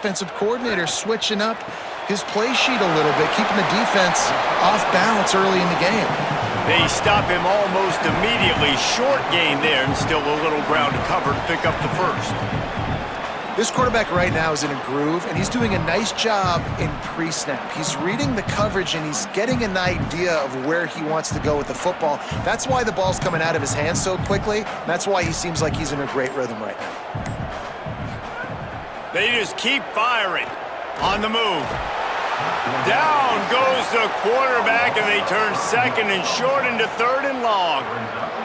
Offensive coordinator switching up his play sheet a little bit, keeping the defense off balance early in the game. They stop him almost immediately. Short gain there, and still a little ground to cover to pick up the first. This quarterback right now is in a groove, and he's doing a nice job in pre-snap. He's reading the coverage, and he's getting an idea of where he wants to go with the football. That's why the ball's coming out of his hands so quickly. That's why he seems like he's in a great rhythm right now. They just keep firing. On the move. Down goes the quarterback, and they turn second and short into third and long.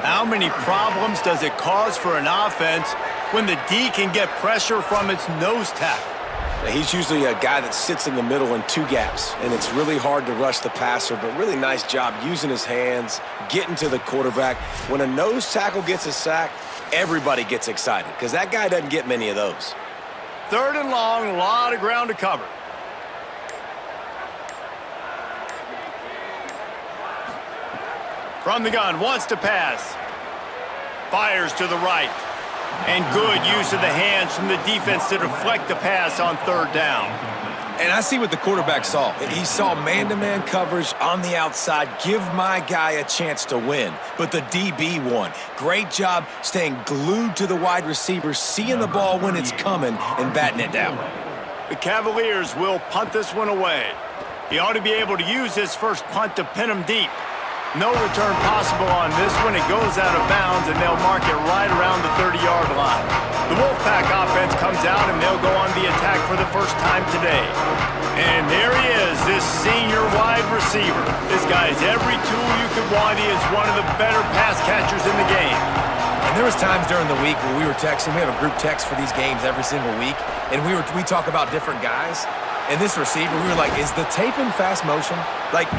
How many problems does it cause for an offense when the D can get pressure from its nose tackle? He's usually a guy that sits in the middle in two gaps, and it's really hard to rush the passer, but really nice job using his hands, getting to the quarterback. When a nose tackle gets a sack, everybody gets excited because that guy doesn't get many of those. Third and long, a lot of ground to cover. From the gun, wants to pass. Fires to the right. And good use of the hands from the defense to deflect the pass on third down. And I see what the quarterback saw. He saw man-to-man coverage on the outside. Give my guy a chance to win. But the DB won. Great job staying glued to the wide receiver, seeing the ball when it's coming and batting it down. The Cavaliers will punt this one away. He ought to be able to use his first punt to pin him deep. No return possible on this one. It goes out of bounds, and they'll mark it right around the 30-yard line. The Wolfpack offense comes out, and they'll go on the attack for the first time today. And there he is, this senior wide receiver. This guy has every tool you could want. He is one of the better pass catchers in the game. And there was times during the week where we were texting. We have a group text for these games every single week, and we talk about different guys. And this receiver, we were like, is the tape in fast motion? Like,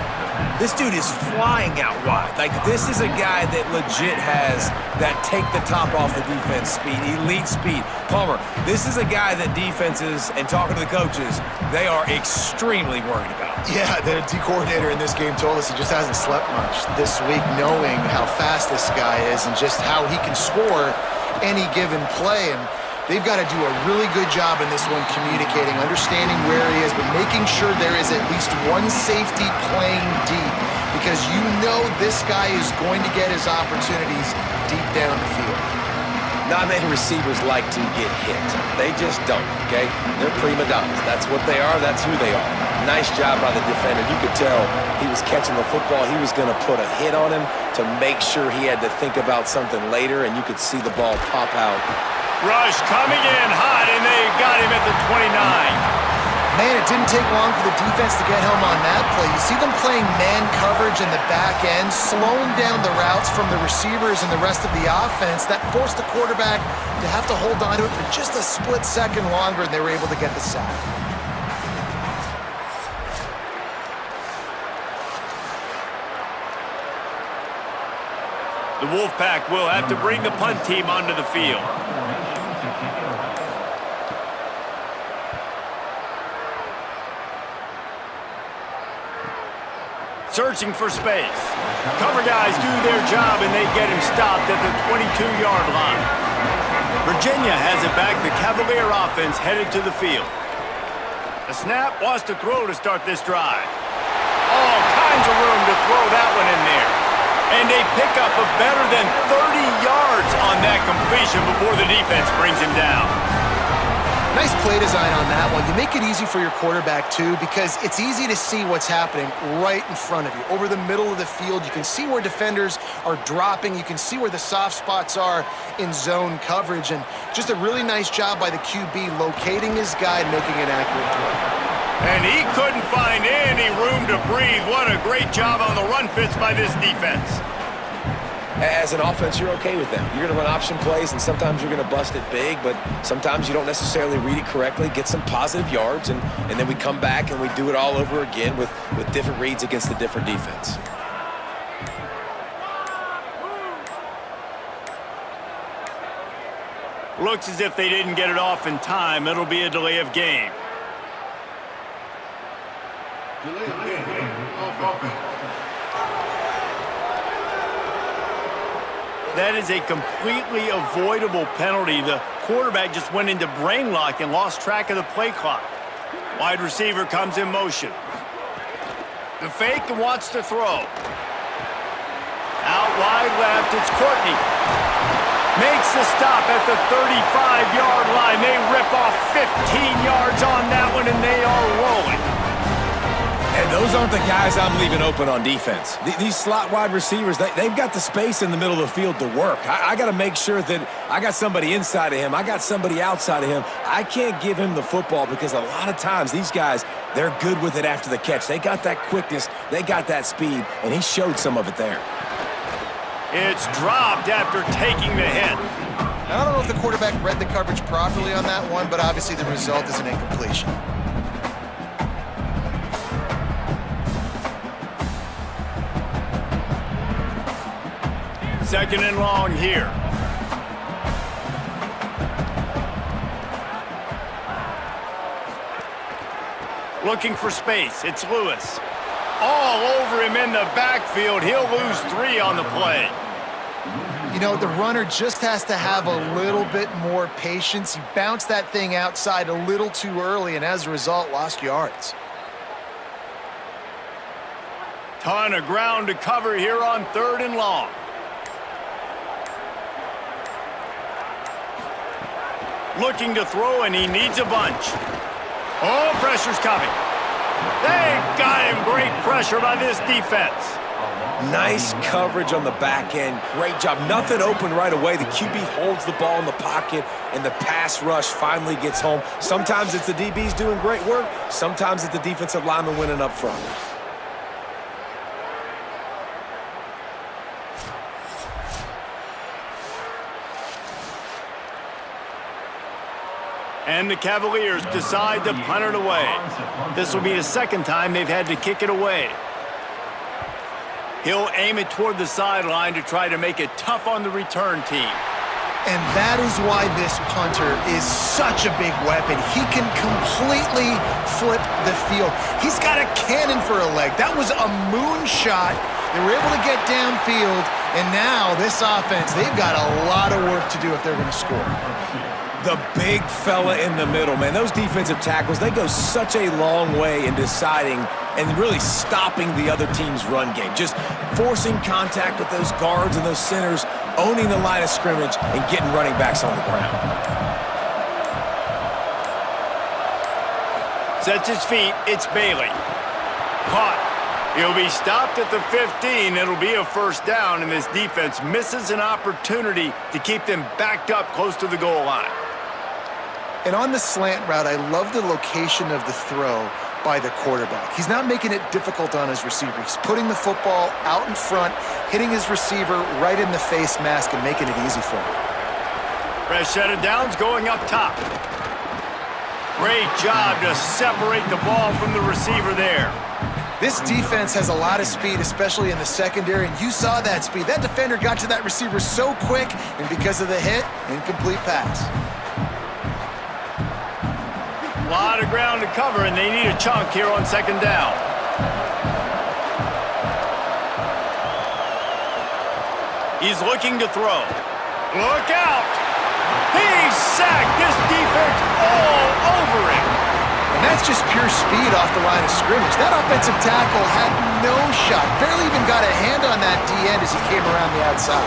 this dude is flying out wide. Like, this is a guy that legit has that take the top off the defense speed, elite speed. Palmer, this is a guy that defenses, and talking to the coaches, they are extremely worried about. Yeah, the D coordinator in this game told us he just hasn't slept much this week, knowing how fast this guy is and just how he can score any given play. And they've got to do a really good job in this one communicating, understanding where he is, but making sure there is at least one safety playing deep, because you know this guy is going to get his opportunities deep down the field. Not many receivers like to get hit. They just don't, okay? They're prima donnas. That's what they are. That's who they are. Nice job by the defender. You could tell he was catching the football. He was going to put a hit on him to make sure he had to think about something later, and you could see the ball pop out. Rush coming in hot, and they got him at the 29. Man, it didn't take long for the defense to get home on that play. You see them playing man coverage in the back end, slowing down the routes from the receivers and the rest of the offense. That forced the quarterback to have to hold on to it for just a split second longer, and they were able to get the sack. The Wolfpack will have to bring the punt team onto the field. Searching for space. Cover guys do their job, and they get him stopped at the 22-yard line. Virginia has it back. The Cavalier offense headed to the field. The snap wants to throw to start this drive. All kinds of room to throw that one in there. And they pick up a better than 30 yards on that completion before the defense brings him down. Nice play design on that one. You make it easy for your quarterback, too, because it's easy to see what's happening right in front of you. Over the middle of the field, you can see where defenders are dropping. You can see where the soft spots are in zone coverage. And just a really nice job by the QB locating his guy and making an accurate throw. And he couldn't find any room to breathe. What a great job on the run fits by this defense. As an offense, you're okay with them. You're going to run option plays, and sometimes you're going to bust it big, but sometimes you don't necessarily read it correctly, get some positive yards, and then we come back and we do it all over again with different reads against the different defense. Looks as if they didn't get it off in time. It'll be a delay of game. That is a completely avoidable penalty. The quarterback just went into brain lock and lost track of the play clock. Wide receiver comes in motion. The fake and wants to throw. Out wide left, it's Courtney. Makes the stop at the 35-yard line. They rip off 15 yards on that one, and they are rolling. And those aren't the guys I'm leaving open on defense. These slot wide receivers, they've got the space in the middle of the field to work. I got to make sure that I got somebody inside of him. I got somebody outside of him. I can't give him the football because a lot of times these guys, they're good with it after the catch. They got that quickness. They got that speed, and he showed some of it there. It's dropped after taking the hit. I don't know if the quarterback read the coverage properly on that one, but obviously the result is an incompletion. Second and long here. Looking for space. It's Lewis. All over him in the backfield. He'll lose 3 on the play. You know, the runner just has to have a little bit more patience. He bounced that thing outside a little too early, and as a result, lost yards. Ton of ground to cover here on 3rd and long. Looking to throw, and he needs a bunch. Oh, pressure's coming. They got him. Great pressure by this defense. Nice coverage on the back end. Great job. Nothing open right away. The QB holds the ball in the pocket, and the pass rush finally gets home. Sometimes it's the DBs doing great work. Sometimes it's the defensive lineman winning up front. And the Cavaliers decide to punt it away. This will be the second time they've had to kick it away. He'll aim it toward the sideline to try to make it tough on the return team. And that is why this punter is such a big weapon. He can completely flip the field. He's got a cannon for a leg. That was a moonshot. They were able to get downfield, and now this offense, they've got a lot of work to do if they're going to score. The big fella in the middle, man. Those defensive tackles, they go such a long way in deciding and really stopping the other team's run game. Just forcing contact with those guards and those centers, owning the line of scrimmage, and getting running backs on the ground. Sets his feet. It's Bailey. Caught. He'll be stopped at the 15. It'll be a first down, and this defense misses an opportunity to keep them backed up close to the goal line. And on the slant route, I love the location of the throw by the quarterback. He's not making it difficult on his receiver. He's putting the football out in front, hitting his receiver right in the face mask and making it easy for him. Fresh set of downs going up top. Great job to separate the ball from the receiver there. This defense has a lot of speed, especially in the secondary, and you saw that speed. That defender got to that receiver so quick, and because of the hit, incomplete pass. A lot of ground to cover, and they need a chunk here on second down. He's looking to throw. Look out! He's sacked! This defense all over him! And that's just pure speed off the line of scrimmage. That offensive tackle had no shot. Barely even got a hand on that D-end as he came around the outside.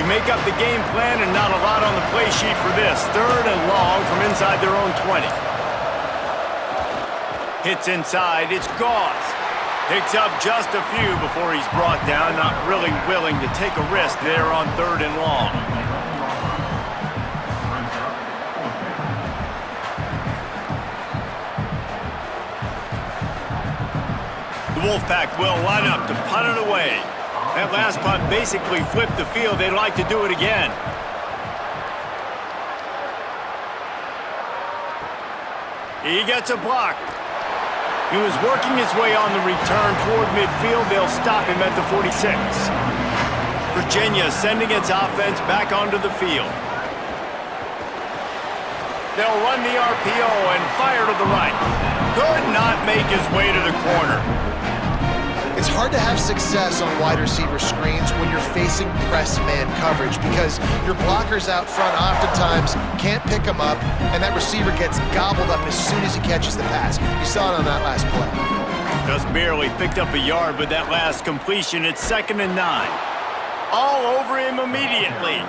You make up the game plan and not a lot on the play sheet for this. 3rd and long from inside their own 20. Hits inside, it's Gauze. Picks up just a few before he's brought down, not really willing to take a risk there on 3rd and long. The Wolfpack will line up to punt it away. That last punt basically flipped the field. They'd like to do it again. He gets a block. He was working his way on the return toward midfield. They'll stop him at the 46. Virginia sending its offense back onto the field. They'll run the RPO and fire to the right. Could not make his way to the corner. It's hard to have success on wide receiver screens when you're facing press man coverage because your blockers out front oftentimes can't pick them up, and that receiver gets gobbled up as soon as he catches the pass. You saw it on that last play. Just barely picked up a yard with that last completion. It's 2nd and 9. All over him immediately.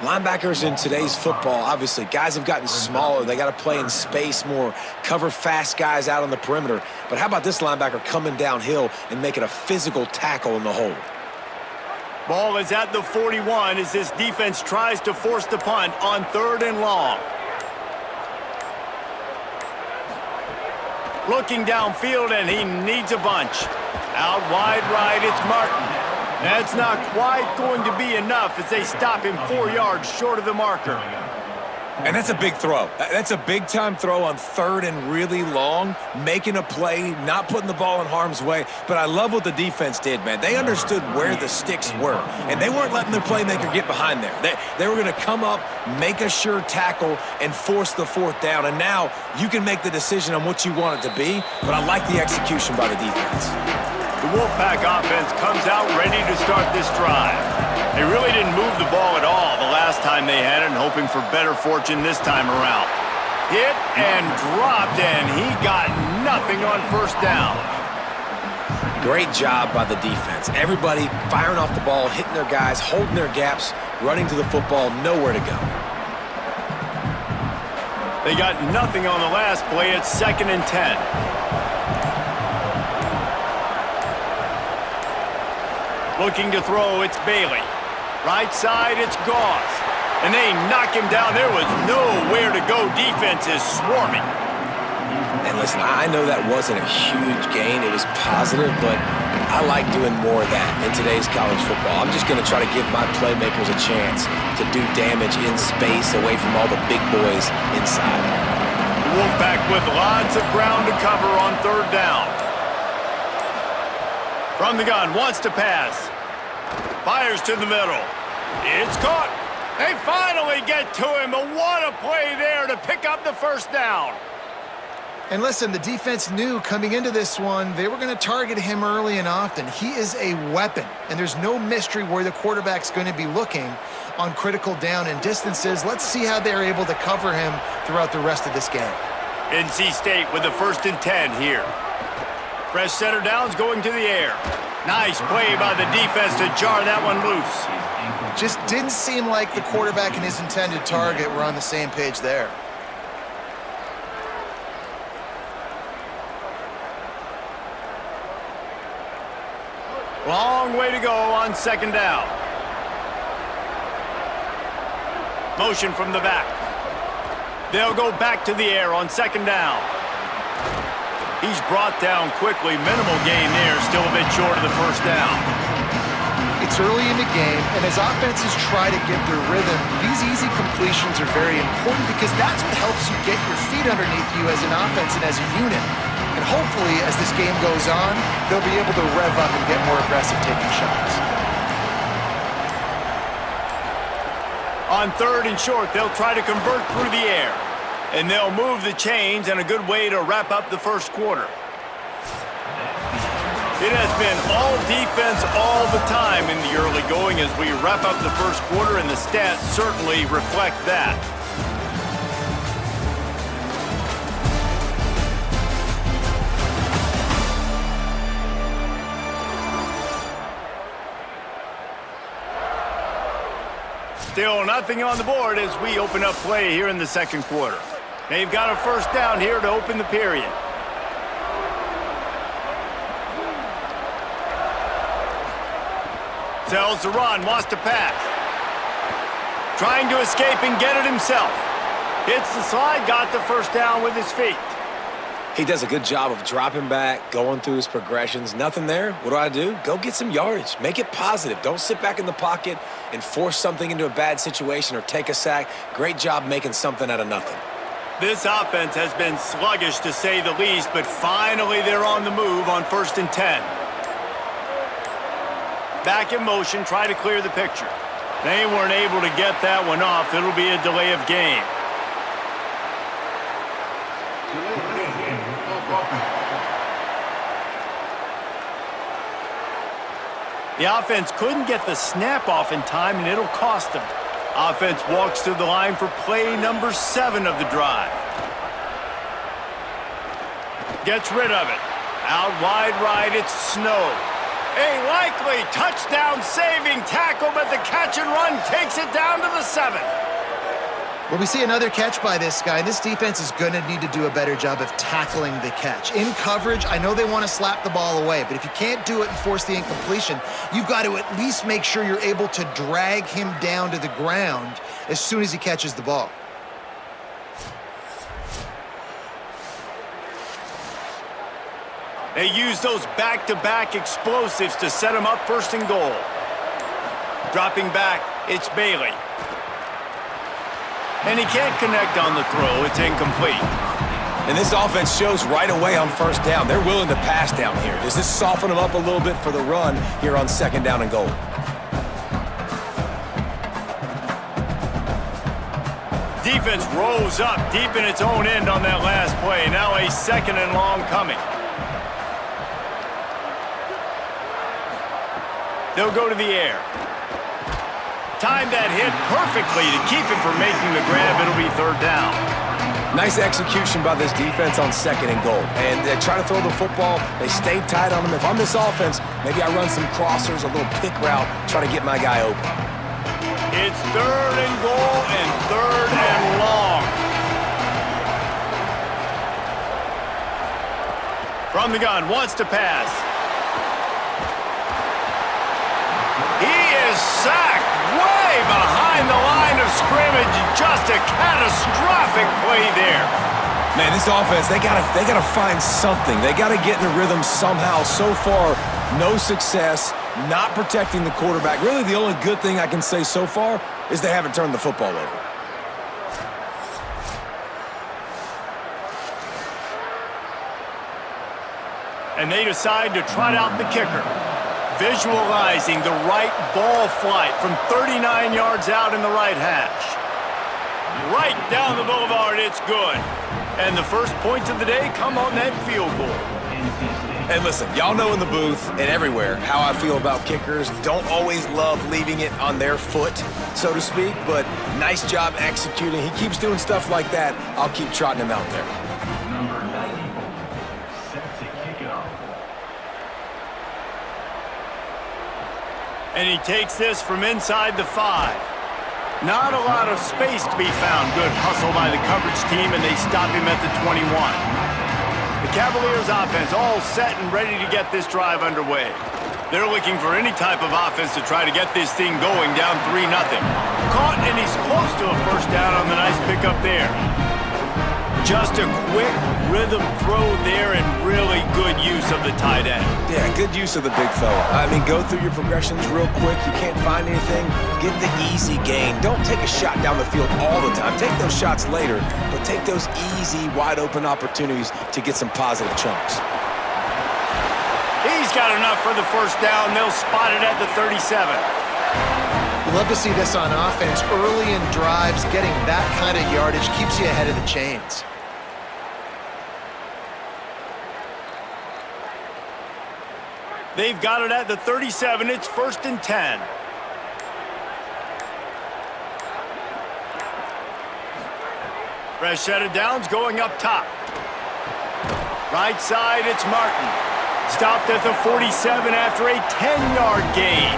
Linebackers in today's football, obviously, guys have gotten smaller. They got to play in space more, cover fast guys out on the perimeter. But how about this linebacker coming downhill and making a physical tackle in the hole? Ball is at the 41 as this defense tries to force the punt on 3rd and long. Looking downfield, and he needs a bunch. Out wide right, it's Martin. That's not quite going to be enough as they stop him 4 yards short of the marker. And that's a big throw. That's a big-time throw on 3rd and really long, making a play, not putting the ball in harm's way. But I love what the defense did, man. They understood where the sticks were, and they weren't letting their playmaker get behind there. They were going to come up, make a sure tackle, and force the 4th down. And now you can make the decision on what you want it to be, but I like the execution by the defense. The Wolfpack offense comes out ready to start this drive. They really didn't move the ball at all the last time they had it, and hoping for better fortune this time around. Hit and dropped, and he got nothing on 1st down. Great job by the defense. Everybody firing off the ball, hitting their guys, holding their gaps, running to the football, nowhere to go. They got nothing on the last play. It's 2nd and 10. Looking to throw, it's Bailey. Right side, it's Gauze. And they knock him down. There was nowhere to go. Defense is swarming. And listen, I know that wasn't a huge gain. It was positive, but I like doing more of that in today's college football. I'm just going to try to give my playmakers a chance to do damage in space away from all the big boys inside. The Wolfpack with lots of ground to cover on 3rd down. From the gun, wants to pass. Fires to the middle. It's caught. They finally get to him, but what a play there to pick up the 1st down. And listen, the defense knew coming into this one, they were going to target him early and often. He is a weapon, and there's no mystery where the quarterback's going to be looking on critical down and distances. Let's see how they're able to cover him throughout the rest of this game. NC State with the 1st and 10 here. Fresh center downs going to the air. Nice play by the defense to jar that one loose. Just didn't seem like the quarterback and his intended target were on the same page there. Long way to go on 2nd down. Motion from the back. They'll go back to the air on 2nd down. He's brought down quickly. Minimal gain there. Still a bit short of the 1st down. It's early in the game, and as offenses try to get their rhythm, these easy completions are very important because that's what helps you get your feet underneath you as an offense and as a unit. And hopefully, as this game goes on, they'll be able to rev up and get more aggressive taking shots. On 3rd and short, they'll try to convert through the air. And they'll move the chains, and a good way to wrap up the 1st quarter. It has been all defense all the time in the early going as we wrap up the 1st quarter, and the stats certainly reflect that. Still nothing on the board as we open up play here in the 2nd quarter. They've got a 1st down here to open the period. Tells the run, wants to pass. Trying to escape and get it himself. Hits the slide, got the 1st down with his feet. He does a good job of dropping back, going through his progressions. Nothing there. What do? Go get some yardage. Make it positive. Don't sit back in the pocket and force something into a bad situation or take a sack. Great job making something out of nothing. This offense has been sluggish to say the least, but finally they're on the move on 1st and 10. Back in motion, try to clear the picture. They weren't able to get that one off. It'll be a delay of game. The offense couldn't get the snap off in time, and it'll cost them. Offense walks to the line for play number 7 of the drive. Gets rid of it. Out wide right, it's Snow. A likely touchdown-saving tackle, but the catch and run takes it down to the 7. Well, we see another catch by this guy. This defense is going to need to do a better job of tackling the catch. In coverage, I know they want to slap the ball away, but if you can't do it and force the incompletion, you've got to at least make sure you're able to drag him down to the ground as soon as he catches the ball. They use those back-to-back explosives to set him up first and goal. Dropping back, it's Bailey. And he can't connect on the throw. It's incomplete. And this offense shows right away on first down. They're willing to pass down here. Does this soften them up a little bit for the run here on second down and goal? Defense rose up deep in its own end on that last play. Now a second and long coming. They'll go to the air. Timed that hit perfectly to keep him from making the grab. It'll be third down. Nice execution by this defense on second and goal. And they try to throw the football. They stay tight on him. If I'm this offense, maybe I run some crossers, a little pick route, try to get my guy open. It's third and goal and third and long. From the gun, wants to pass. He is sacked way behind the line of scrimmage. Just a catastrophic play there. Man, this offense, they gotta find something. They gotta get in a rhythm somehow. So far, no success, not protecting the quarterback. Really, the only good thing I can say so far is they haven't turned the football over. And they decide to trot out the kicker. Visualizing the right ball flight from 39 yards out in the right hash. Right down the boulevard, it's good. And the first points of the day come on that field goal. And listen, y'all know in the booth and everywhere how I feel about kickers. Don't always love leaving it on their foot, so to speak, but nice job executing. He keeps doing stuff like that. I'll keep trotting him out there. Number 94, set to kick it off. And he takes this from inside the 5. Not a lot of space to be found. Good hustle by the coverage team, and they stop him at the 21. The Cavaliers offense all set and ready to get this drive underway. They're looking for any type of offense to try to get this thing going, down 3-0. Caught, and he's close to a first down on the nice pickup there. Just a quick rhythm throw there and really good use of the tight end. Yeah, good use of the big fella. I mean, go through your progressions real quick. You can't find anything, get the easy gain. Don't take a shot down the field all the time. Take those shots later, but take those easy, wide-open opportunities to get some positive chunks. He's got enough for the first down. They'll spot it at the 37. You love to see this on offense. Early in drives, getting that kind of yardage keeps you ahead of the chains. They've got it at the 37. It's 1st and 10. Fresh set of downs going up top. Right side, it's Martin. Stopped at the 47 after a 10-yard gain.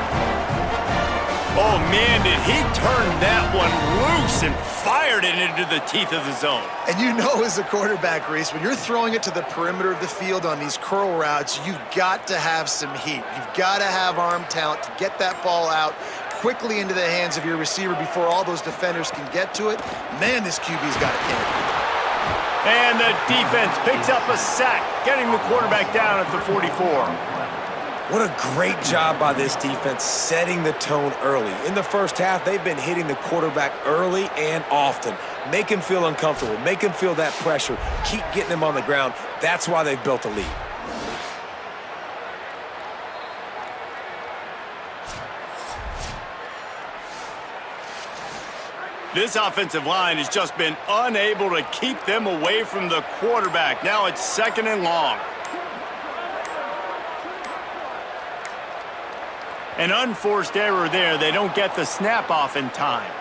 Oh, man, did he turn that one loose and fired it into the teeth of the zone. And you know as a quarterback, Reese, when you're throwing it to the perimeter of the field on these curl routes, you've got to have some heat. You've got to have arm talent to get that ball out quickly into the hands of your receiver before all those defenders can get to it. Man, this QB's got a cannon. And the defense picks up a sack, getting the quarterback down at the 44. What a great job by this defense setting the tone early. In the first half, they've been hitting the quarterback early and often. Make him feel uncomfortable. Make him feel that pressure. Keep getting him on the ground. That's why they've built a lead. This offensive line has just been unable to keep them away from the quarterback. Now it's 2nd and long. An unforced error there. They don't get the snap off in time.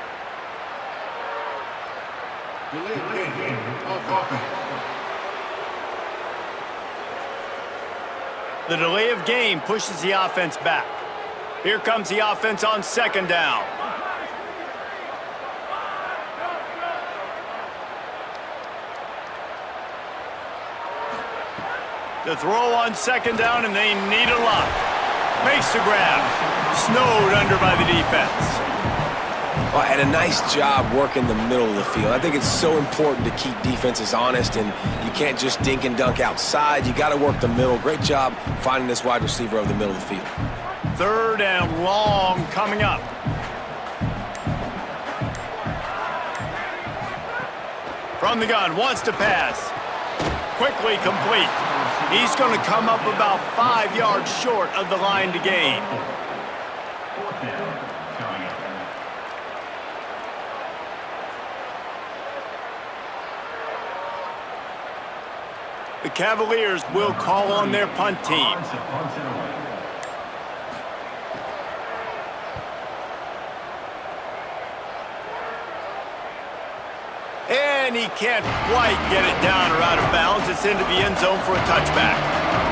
The delay of game pushes the offense back. Here comes the offense on second down. The throw on second down, and they need a lot. Makes the grab. Snowed under by the defense. Well, and a nice job working the middle of the field. I think it's so important to keep defenses honest, and you can't just dink and dunk outside. You got to work the middle. Great job finding this wide receiver over the middle of the field. Third and long coming up. From the gun, wants to pass. Quickly complete. He's going to come up about 5 yards short of the line to gain. Fourth down. Coming up. The Cavaliers will call on their punt team. Punts it away. And he can't quite get it down or out of bounds. It's into the end zone for a touchback.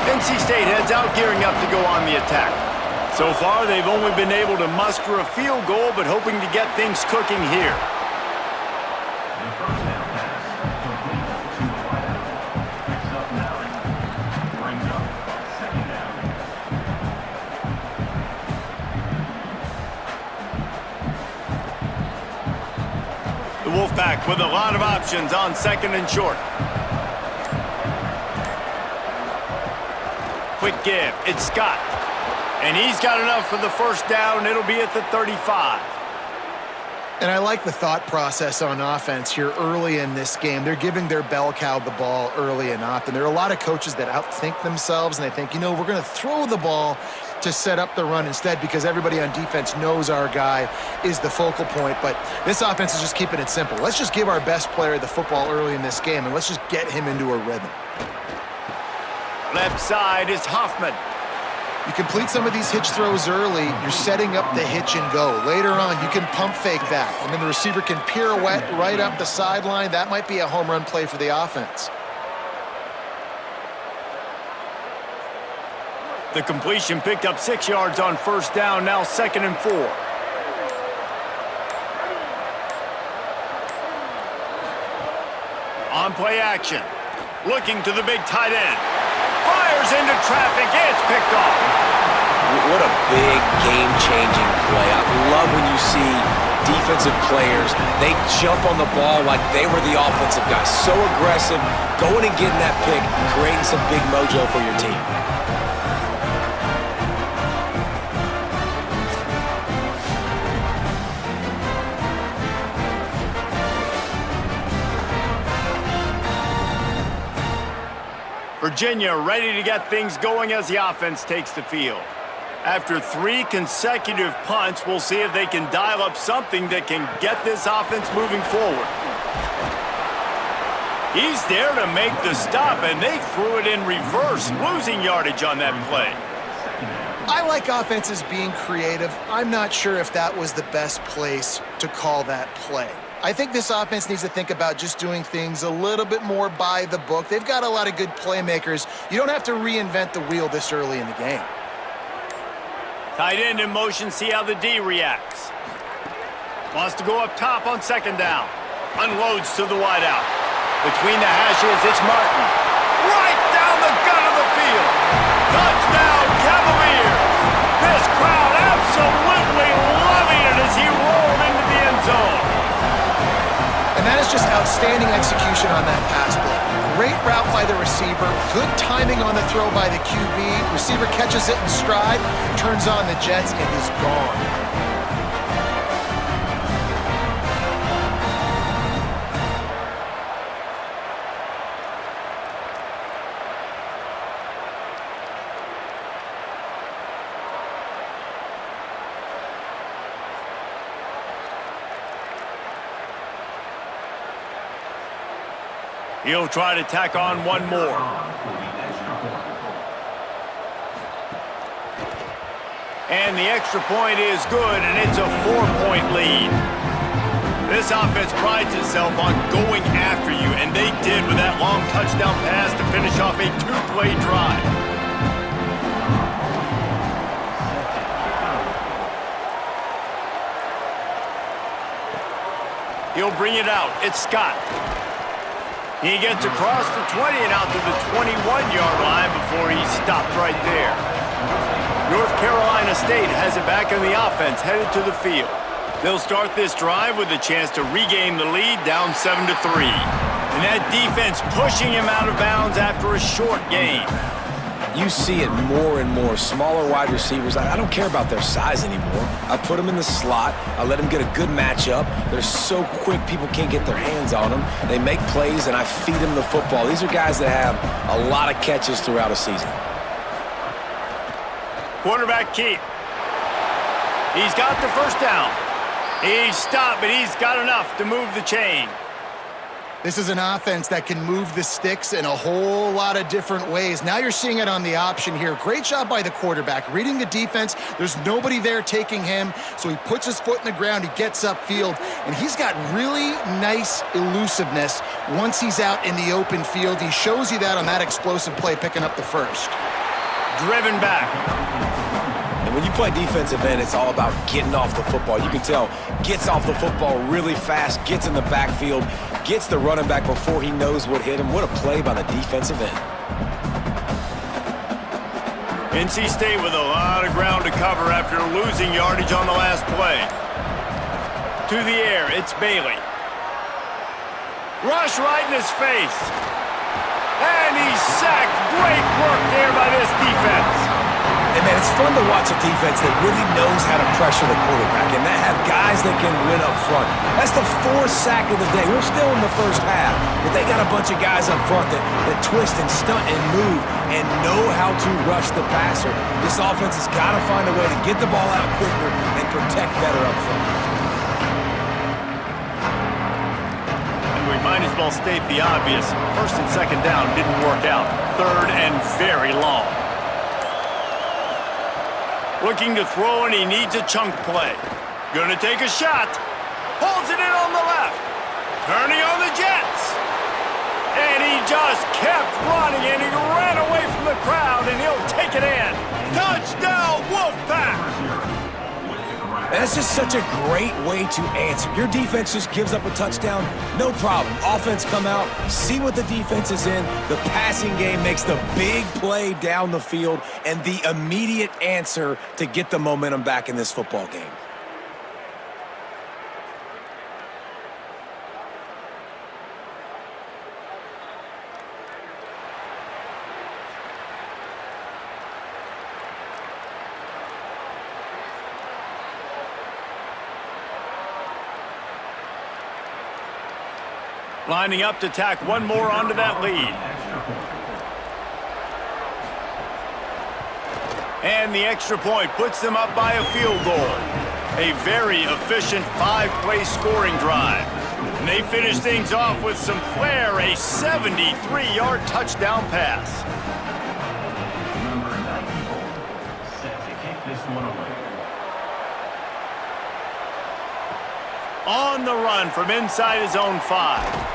NC State heads out, gearing up to go on the attack. So far, they've only been able to muster a field goal, but hoping to get things cooking here. The first down pass complete to the wideout. Picks up 9. Brings up second down. The Wolfpack with a lot of options on second and short. Quick give. It's Scott. And he's got enough for the first down. It'll be at the 35. And I like the thought process on offense here early in this game. They're giving their bell cow the ball early and often. There are a lot of coaches that outthink themselves, and they think, you know, we're going to throw the ball to set up the run instead because everybody on defense knows our guy is the focal point. But this offense is just keeping it simple. Let's just give our best player the football early in this game, and let's just get him into a rhythm. Left side is Hoffman. You complete some of these hitch throws early, you're setting up the hitch and go. Later on, you can pump fake that, and then the receiver can pirouette right up the sideline. That might be a home run play for the offense. The completion picked up 6 yards on first down, now second and 4. On play action. Looking to the big tight end. Fires into traffic. It's picked off. What a big game-changing play. I love when you see defensive players, they jump on the ball like they were the offensive guys. So aggressive, going and getting that pick, creating some big mojo for your team. Virginia ready to get things going as the offense takes the field. After 3 consecutive punts, we'll see if they can dial up something that can get this offense moving forward. He's there to make the stop, and they threw it in reverse, losing yardage on that play. I like offenses being creative. I'm not sure if that was the best place to call that play. I think this offense needs to think about just doing things a little bit more by the book. They've got a lot of good playmakers. You don't have to reinvent the wheel this early in the game. Tight end in motion, see how the D reacts. Wants to go up top on second down. Unloads to the wideout. Between the hashes, it's Martin. Right down the gut of the field. Touchdown, Cavaliers. This crowd absolutely loving it as he rolled into the end zone. And that is just outstanding execution on that pass play. Great route by the receiver, good timing on the throw by the QB. Receiver catches it in stride, turns on the jets, and is gone. He'll try to tack on one more. And the extra point is good, and it's a 4-point lead. This offense prides itself on going after you, and they did with that long touchdown pass to finish off a 2-play drive. He'll bring it out. It's Scott. He gets across the 20 and out to the 21-yard line before he's stopped right there. North Carolina State has it back in the offense, headed to the field. They'll start this drive with a chance to regain the lead, down 7-3. And that defense pushing him out of bounds after a short gain. You see it more and more. Smaller wide receivers, I don't care about their size anymore. I put them in the slot. I let them get a good matchup. They're so quick, people can't get their hands on them. They make plays, and I feed them the football. These are guys that have a lot of catches throughout a season. Quarterback keep. He's got the first down. He's stopped, but he's got enough to move the chain. This is an offense that can move the sticks in a whole lot of different ways. Now you're seeing it on the option here. Great job by the quarterback. Reading the defense, there's nobody there taking him, so he puts his foot in the ground, he gets upfield, and he's got really nice elusiveness once he's out in the open field. He shows you that on that explosive play, picking up the first. Driven back. And when you play defensive end, it's all about getting off the football. You can tell, gets off the football really fast, gets in the backfield, gets the running back before he knows what hit him. What a play by the defensive end. NC State with a lot of ground to cover after losing yardage on the last play. To the air, it's Bailey. Rush right in his face. And he's sacked. Great work there by this defense. And, man, it's fun to watch a defense that really knows how to pressure the quarterback and that have guys that can win up front. That's the 4th sack of the day. We're still in the first half, but they got a bunch of guys up front that twist and stunt and move and know how to rush the passer. This offense has got to find a way to get the ball out quicker and protect better up front. And we might as well state the obvious. First and second down didn't work out. Third and very long. Looking to throw, and he needs a chunk play. Gonna take a shot. Pulls it in on the left. Turning on the Jets. And he just kept running, and he ran away from the crowd, and he'll take it in. Touchdown, Wolfpack! And that's just such a great way to answer. Your defense just gives up a touchdown, no problem. Offense come out, see what the defense is in. The passing game makes the big play down the field and the immediate answer to get the momentum back in this football game. Lining up to tack one more onto that lead. And the extra point puts them up by a field goal. A very efficient 5-play scoring drive. And they finish things off with some flair, a 73-yard touchdown pass. Number 94, set to kick this one away. On the run from inside his own 5.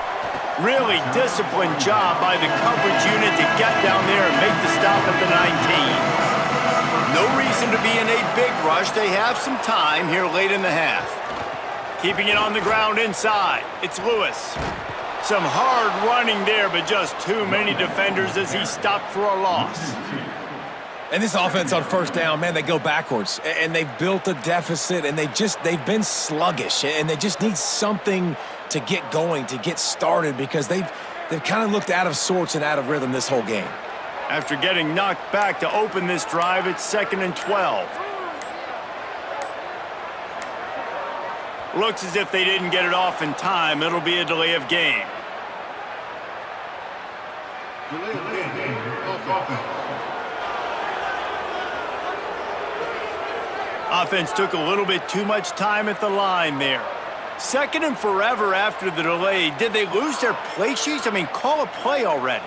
Really disciplined job by the coverage unit to get down there and make the stop at the 19. No reason to be in a big rush. They have some time here late in the half. Keeping it on the ground inside. It's Lewis. Some hard running there, but just too many defenders as he stopped for a loss. And this offense on first down, man, they go backwards. And they've built a deficit, and they've been sluggish. And they just need something to get going, to get started, because they've kind of looked out of sorts and out of rhythm this whole game. After getting knocked back to open this drive, it's 2nd and 12. Looks as if they didn't get it off in time. It'll be a delay of game. Offense took a little bit too much time at the line there. 2nd and forever after the delay. Did they lose their play sheets? I mean, call a play already.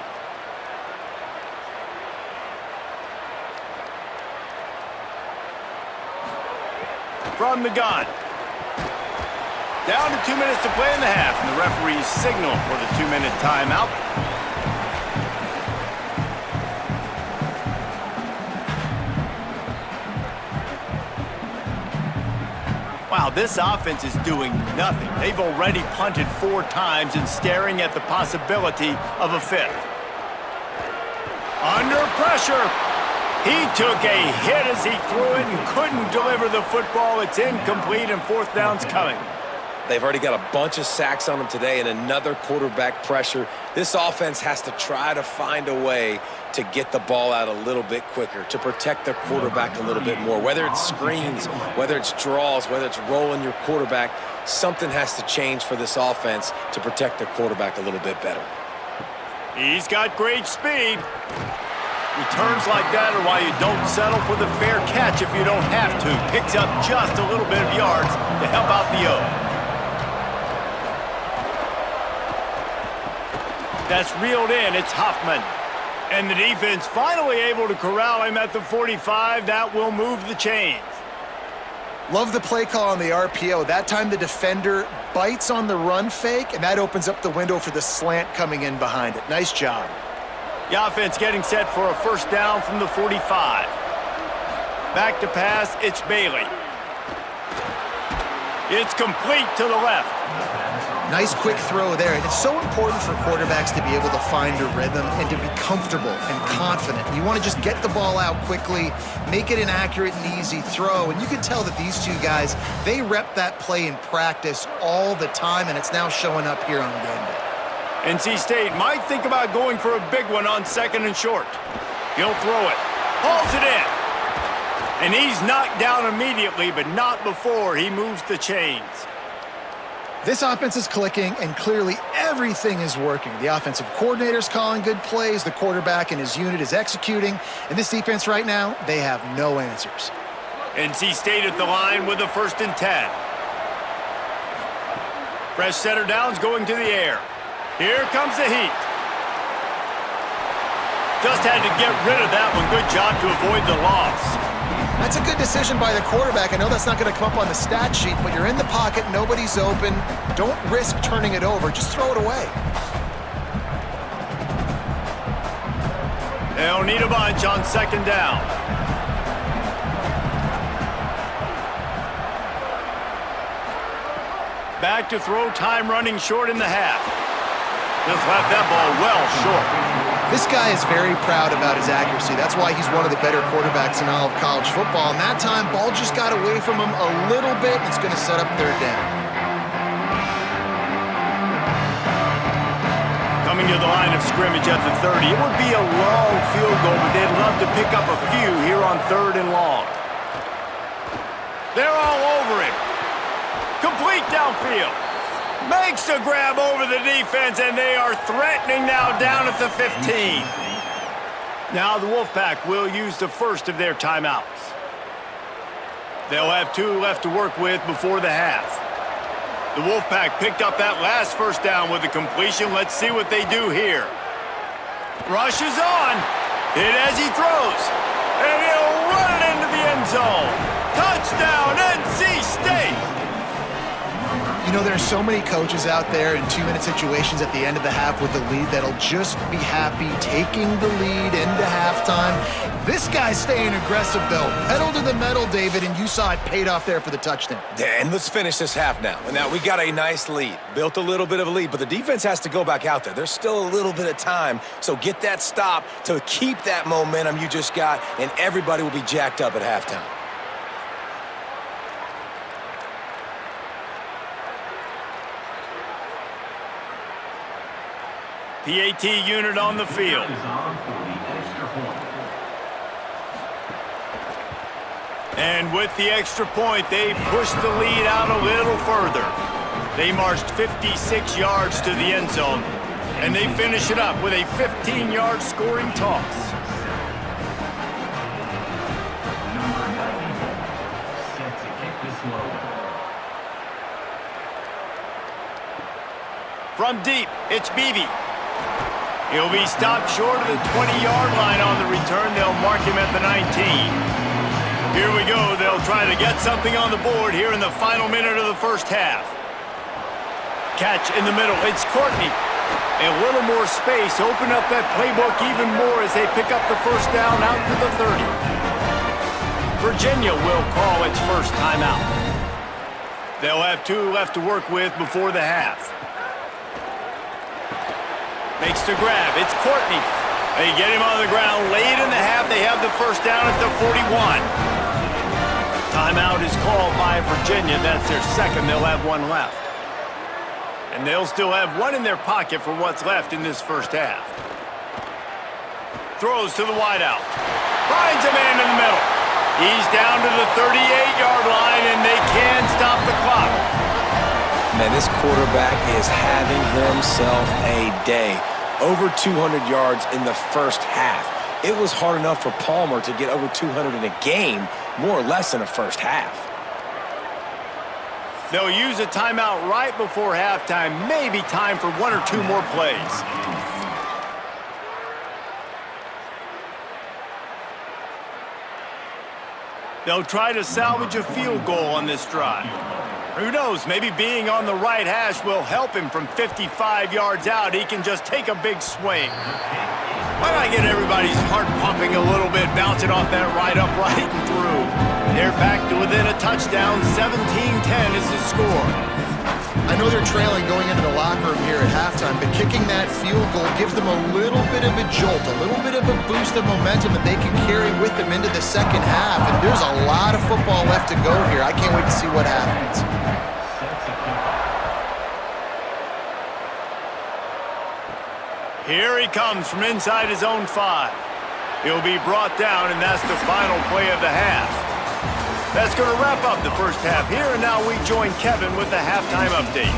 from the gun. Down to 2 minutes to play in the half, and the referee's signal for the 2-minute timeout. Wow, this offense is doing nothing. They've already punted 4 times and staring at the possibility of a 5th. Under pressure. He took a hit as he threw it and couldn't deliver the football. It's incomplete, and 4th down's coming. They've already got a bunch of sacks on them today and another quarterback pressure. This offense has to try to find a way to get the ball out a little bit quicker, to protect their quarterback a little bit more. Whether it's screens, whether it's draws, whether it's rolling your quarterback, something has to change for this offense to protect their quarterback a little bit better. He's got great speed. Returns like that are why you don't settle for the fair catch if you don't have to. Picks up just a little bit of yards to help out the O. That's reeled in. It's Hoffman. And the defense finally able to corral him at the 45. That will move the chains. Love the play call on the RPO. That time the defender bites on the run fake, and that opens up the window for the slant coming in behind it. Nice job. The offense getting set for a 1st down from the 45. Back to pass, it's Bailey. It's complete to the left. Nice quick throw there. And it's so important for quarterbacks to be able to find a rhythm and to be comfortable and confident. You want to just get the ball out quickly, make it an accurate and easy throw. And you can tell that these two guys, they rep that play in practice all the time, and it's now showing up here on game day. NC State might think about going for a big one on 2nd and short. He'll throw it. Hauls it in. And he's knocked down immediately, but not before he moves the chains. This offense is clicking, and clearly everything is working. The offensive coordinator's calling good plays, the quarterback and his unit is executing, and this defense right now, they have no answers. NC State at the line with a 1st and 10. Fresh setter downs going to the air. Here comes the heat. Just had to get rid of that one. Good job to avoid the loss. That's a good decision by the quarterback. I know that's not going to come up on the stat sheet, but you're in the pocket, nobody's open. Don't risk turning it over. Just throw it away. They'll need a bunch on 2nd down. Back to throw, time running short in the half. Just left that ball well short. This guy is very proud about his accuracy. That's why he's one of the better quarterbacks in all of college football. And that time, ball just got away from him a little bit, and it's going to set up 3rd down. Coming to the line of scrimmage at the 30. It would be a long field goal, but they'd love to pick up a few here on 3rd and long. They're all over him. Complete downfield. Makes a grab over the defense, and they are threatening now down at the 15. Now the Wolfpack will use the 1st of their timeouts. They'll have 2 left to work with before the half. The Wolfpack picked up that last 1st down with a completion. Let's see what they do here. Rushes on. Hit as he throws. And he'll run it into the end zone. Touchdown, NC State! You know, there are so many coaches out there in 2-minute situations at the end of the half with the lead that'll just be happy taking the lead into halftime. This guy's staying aggressive, though. Pedal to the metal, David, and you saw it paid off there for the touchdown. Yeah, and let's finish this half now. Now, we got a nice lead. Built a little bit of a lead, but the defense has to go back out there. There's still a little bit of time, so get that stop to keep that momentum you just got, and everybody will be jacked up at halftime. PAT unit on the field. And with the extra point, they push the lead out a little further. They marched 56 yards to the end zone, and they finish it up with a 15-yard scoring toss. From deep, it's Beebe. He'll be stopped short of the 20-yard line on the return. They'll mark him at the 19. Here we go. They'll try to get something on the board here in the final minute of the first half. Catch in the middle. It's Courtney. A little more space. Open up that playbook even more as they pick up the first down out to the 30. Virginia will call its first timeout. They'll have 2 left to work with before the half. Makes the grab. It's Courtney. They get him on the ground late in the half. They have the first down at the 41. Timeout is called by Virginia. That's their second. They'll have 1 left. And they'll still have 1 in their pocket for what's left in this first half. Throws to the wideout. Finds a man in the middle. He's down to the 38-yard line, and they can stop the clock. Man, this quarterback is having himself a day. Over 200 yards in the first half. It was hard enough for Palmer to get over 200 in a game, more or less in a first half. They'll use a timeout right before halftime. Maybe time for 1 or 2 more plays. They'll try to salvage a field goal on this drive. Who knows, maybe being on the right hash will help him from 55 yards out. He can just take a big swing. Why not get everybody's heart pumping a little bit, bouncing off that right upright and through. They're back to within a touchdown. 17-10 is the score. I know they're trailing going into the locker room here at halftime, but kicking that field goal gives them a little bit of a jolt, a little bit of a boost of momentum that they can carry with them into the second half. And there's a lot of football left to go here. I can't wait to see what happens. Here he comes from inside his own 5. He'll be brought down, and that's the final play of the half. That's going to wrap up the first half here, and now we join Kevin with the halftime update.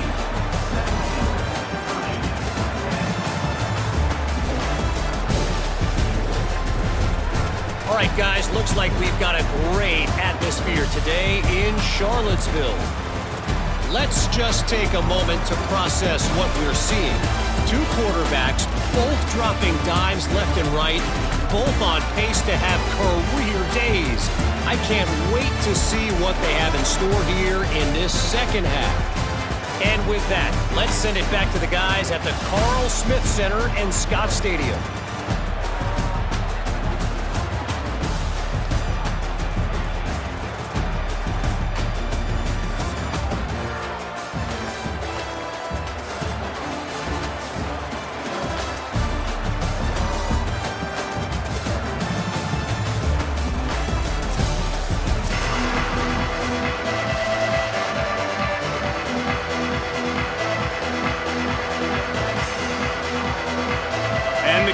All right, guys, looks like we've got a great atmosphere today in Charlottesville. Let's just take a moment to process what we're seeing. 2 quarterbacks, both dropping dimes left and right, both on pace to have career days. I can't wait to see what they have in store here in this second half. And with that, let's send it back to the guys at the Carl Smith Center and Scott Stadium.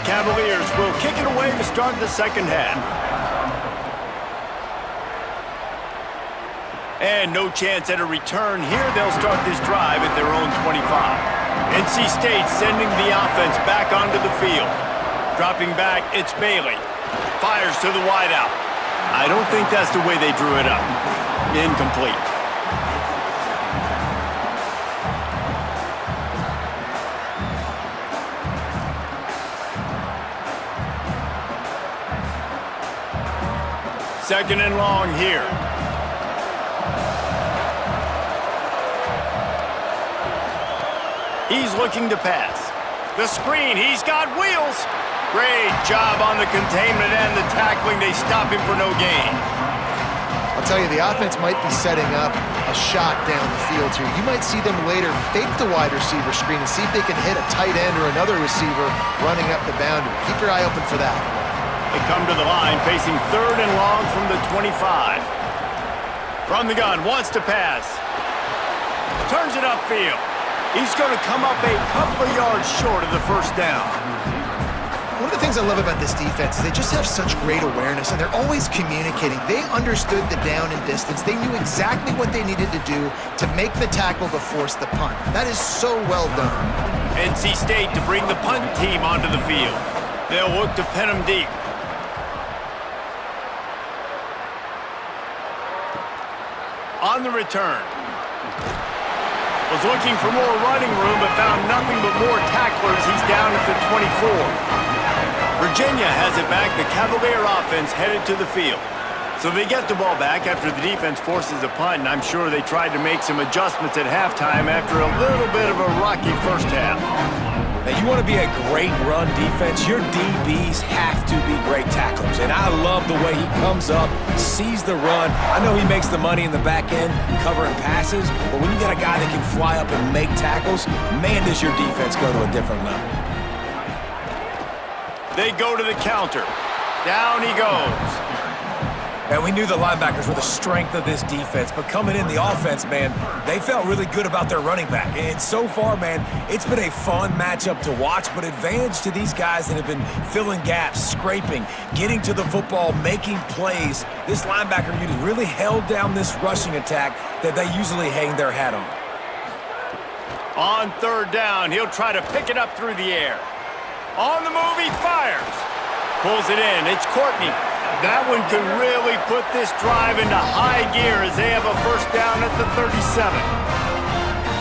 Cavaliers will kick it away to start the second half. And no chance at a return here. They'll start this drive at their own 25. NC State sending the offense back onto the field. Dropping back, it's Bailey. Fires to the wideout. I don't think that's the way they drew it up. Incomplete. Second and long here. He's looking to pass. The screen, he's got wheels. Great job on the containment and the tackling. They stop him for no gain. I'll tell you, the offense might be setting up a shot down the field here. You might see them later fake the wide receiver screen and see if they can hit a tight end or another receiver running up the boundary. Keep your eye open for that. They come to the line, facing third and long from the 25. From the gun, wants to pass. Turns it upfield. He's going to come up a couple of yards short of the first down. One of the things I love about this defense is they just have such great awareness, and they're always communicating. They understood the down and distance. They knew exactly what they needed to do to make the tackle to force the punt. That is so well done. NC State to bring the punt team onto the field. They'll look to pin them deep. On the return. Was looking for more running room, but found nothing but more tacklers. He's down at the 24. Virginia has it back. The Cavalier offense headed to the field. So they get the ball back after the defense forces a punt, and I'm sure they tried to make some adjustments at halftime after a little bit of a rocky first half. Now, you want to be a great run defense, your DBs have to be great tacklers. And I love the way he comes up, sees the run. I know he makes the money in the back end covering passes, but when you got a guy that can fly up and make tackles, man, does your defense go to a different level. They go to the counter. Down he goes. And we knew the linebackers were the strength of this defense, but coming in the offense, man, they felt really good about their running back. And so far, man, it's been a fun matchup to watch, but advantage to these guys that have been filling gaps, scraping, getting to the football, making plays. This linebacker unit really held down this rushing attack that they usually hang their hat on. On third down, he'll try to pick it up through the air. On the move, he fires. Pulls it in. It's Courtney. That one could really put this drive into high gear as they have a first down at the 37.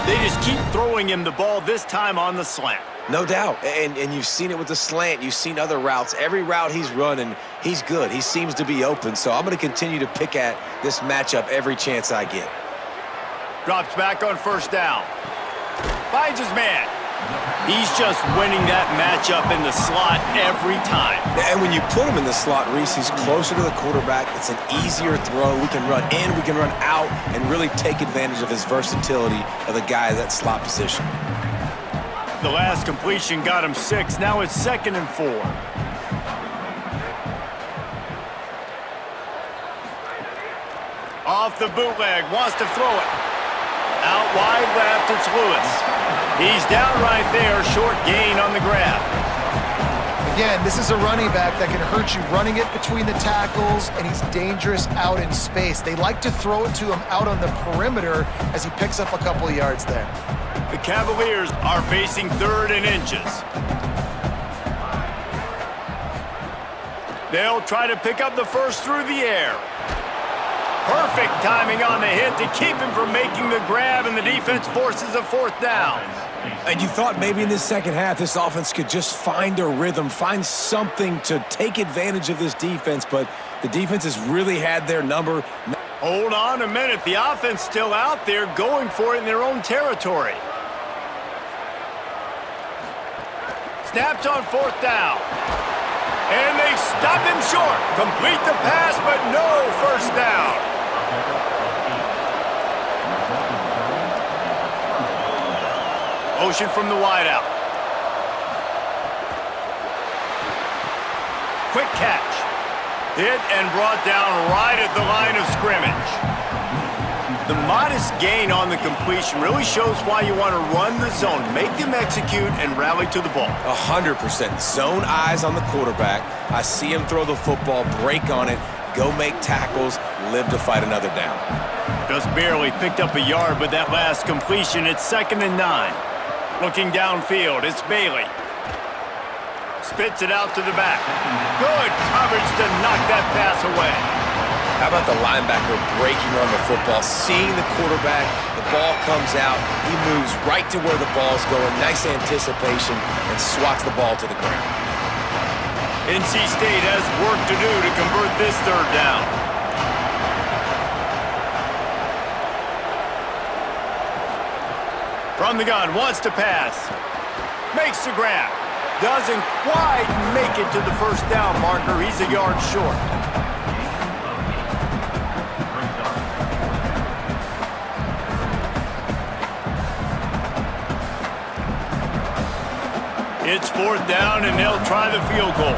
They just keep throwing him the ball, this time on the slant. No doubt, and you've seen it with the slant. You've seen other routes. Every route he's running, he's good. He seems to be open, so I'm going to continue to pick at this matchup every chance I get. Drops back on first down. Finds his man. He's just winning that matchup in the slot every time. And when you put him in the slot, Reese, he's closer to the quarterback. It's an easier throw. We can run in, we can run out, and really take advantage of his versatility of the guy at that slot position. The last completion got him 6. Now it's 2nd and 4. Off the bootleg, wants to throw it. Out wide left, it's Lewis. He's down right there, short gain on the grab. Again, this is a running back that can hurt you running it between the tackles, and he's dangerous out in space. They like to throw it to him out on the perimeter as he picks up a couple of yards there. The Cavaliers are facing 3rd and inches. They'll try to pick up the first through the air. Perfect timing on the hit to keep him from making the grab, and the defense forces a 4th down. And you thought maybe in this second half this offense could just find a rhythm, find something to take advantage of this defense, but the defense has really had their number. Hold on a minute. The offense still out there going for it in their own territory. Snaps on 4th down. And they stop him short. Complete the pass, but no first down. Motion from the wideout. Quick catch. Hit and brought down right at the line of scrimmage. The modest gain on the completion really shows why you want to run the zone, make them execute, and rally to the ball. 100%. Zone eyes on the quarterback. I see him throw the football, break on it, go make tackles, live to fight another down. Just barely picked up a yard with that last completion. It's 2nd and 9. Looking downfield, it's Bailey. Spits it out to the back. Good coverage to knock that pass away. How about the linebacker breaking on the football, seeing the quarterback, the ball comes out, he moves right to where the ball's going, nice anticipation, and swats the ball to the ground. NC State has work to do to convert this 3rd down. From the gun, wants to pass. Makes the grab. Doesn't quite make it to the first down marker. He's a yard short. It's 4th down, and they'll try the field goal.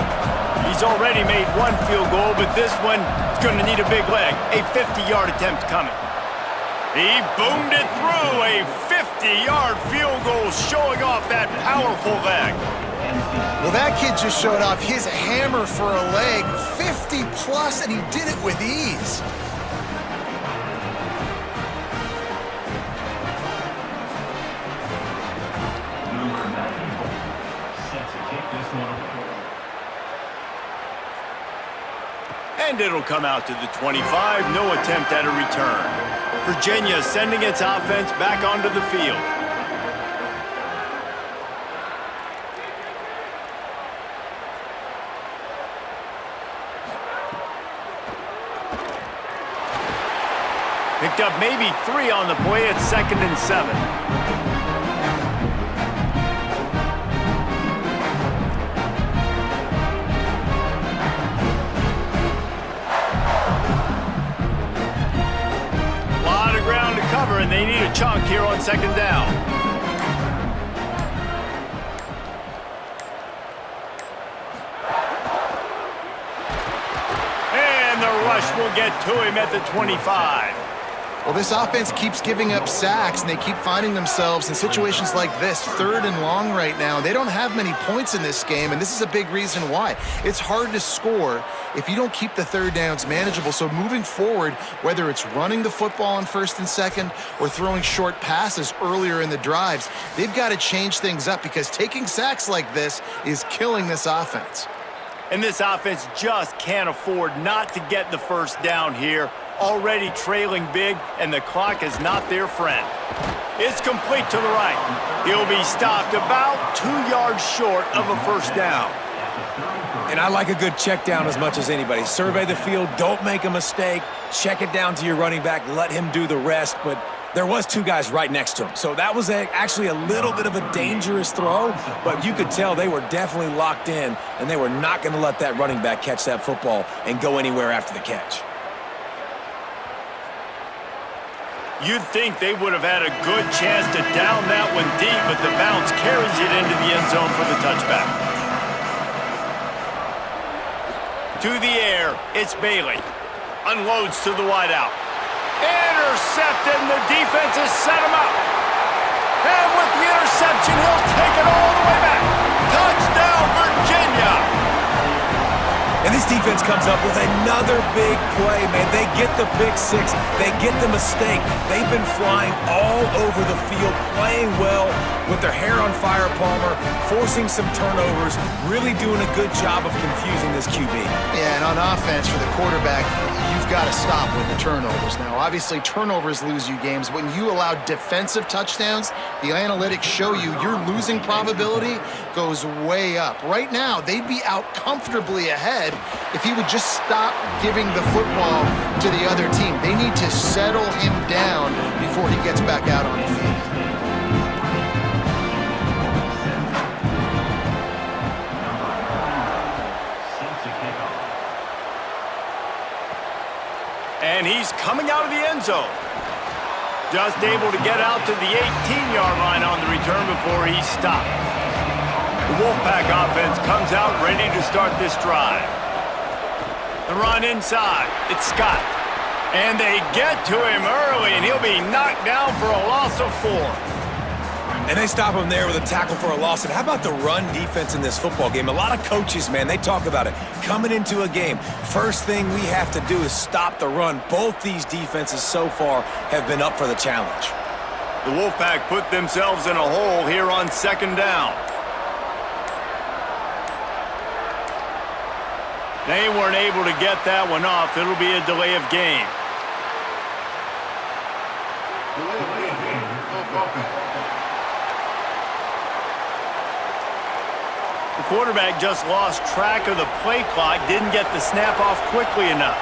He's already made 1 field goal, but this one is going to need a big leg. A 50-yard attempt coming. He boomed it through. A 50-yard field goal showing off that powerful leg. Well, that kid just showed off his hammer for a leg, 50-plus, and he did it with ease. And it'll come out to the 25. No attempt at a return. Virginia sending its offense back onto the field. Picked up maybe 3 on the play at 2nd and 7. Lot of ground to cover, and they need a chunk here on 2nd down. And the rush will get to him at the 25. Well, this offense keeps giving up sacks, and they keep finding themselves in situations like this, 3rd and long right now. They don't have many points in this game, and this is a big reason why. It's hard to score if you don't keep the 3rd downs manageable. So moving forward, whether it's running the football on 1st and 2nd or throwing short passes earlier in the drives, they've got to change things up because taking sacks like this is killing this offense. And this offense just can't afford not to get the 1st down here. Already trailing big, and the clock is not their friend. It's complete to the right. He'll be stopped about 2 yards short of a 1st down. And I like a good check down as much as anybody. Survey the field, don't make a mistake, check it down to your running back, let him do the rest. But there was 2 guys right next to him. So that was actually a little bit of a dangerous throw, but you could tell they were definitely locked in, and they were not going to let that running back catch that football and go anywhere after the catch. You'd think they would have had a good chance to down that one deep, but the bounce carries it into the end zone for the touchback. To the air, it's Bailey. Unloads to the wideout. Intercepted, and the defense has set him up. And with the interception, he'll take it all the way back. Touchdown, Virginia! And this defense comes up with another big play, man. They get the pick 6. They get the mistake. They've been flying all over the field, playing well with their hair on fire, Palmer, forcing some turnovers, really doing a good job of confusing this QB. Yeah, and on offense for the quarterback, you've got to stop with the turnovers. Now, obviously, turnovers lose you games. When you allow defensive touchdowns, the analytics show you your losing probability goes way up. Right now, they'd be out comfortably ahead if he would just stop giving the football to the other team. They need to settle him down before he gets back out on the field. And he's coming out of the end zone. Just able to get out to the 18-yard line on the return before he's stopped. The Wolfpack offense comes out ready to start this drive. The run inside. It's Scott. And they get to him early, and he'll be knocked down for a loss of 4. And they stop him there with a tackle for a loss. And how about the run defense in this football game? A lot of coaches, man, they talk about it. Coming into a game, first thing we have to do is stop the run. Both these defenses so far have been up for the challenge. The Wolfpack put themselves in a hole here on 2nd down. They weren't able to get that one off. It'll be a delay of game. The quarterback just lost track of the play clock, didn't get the snap off quickly enough.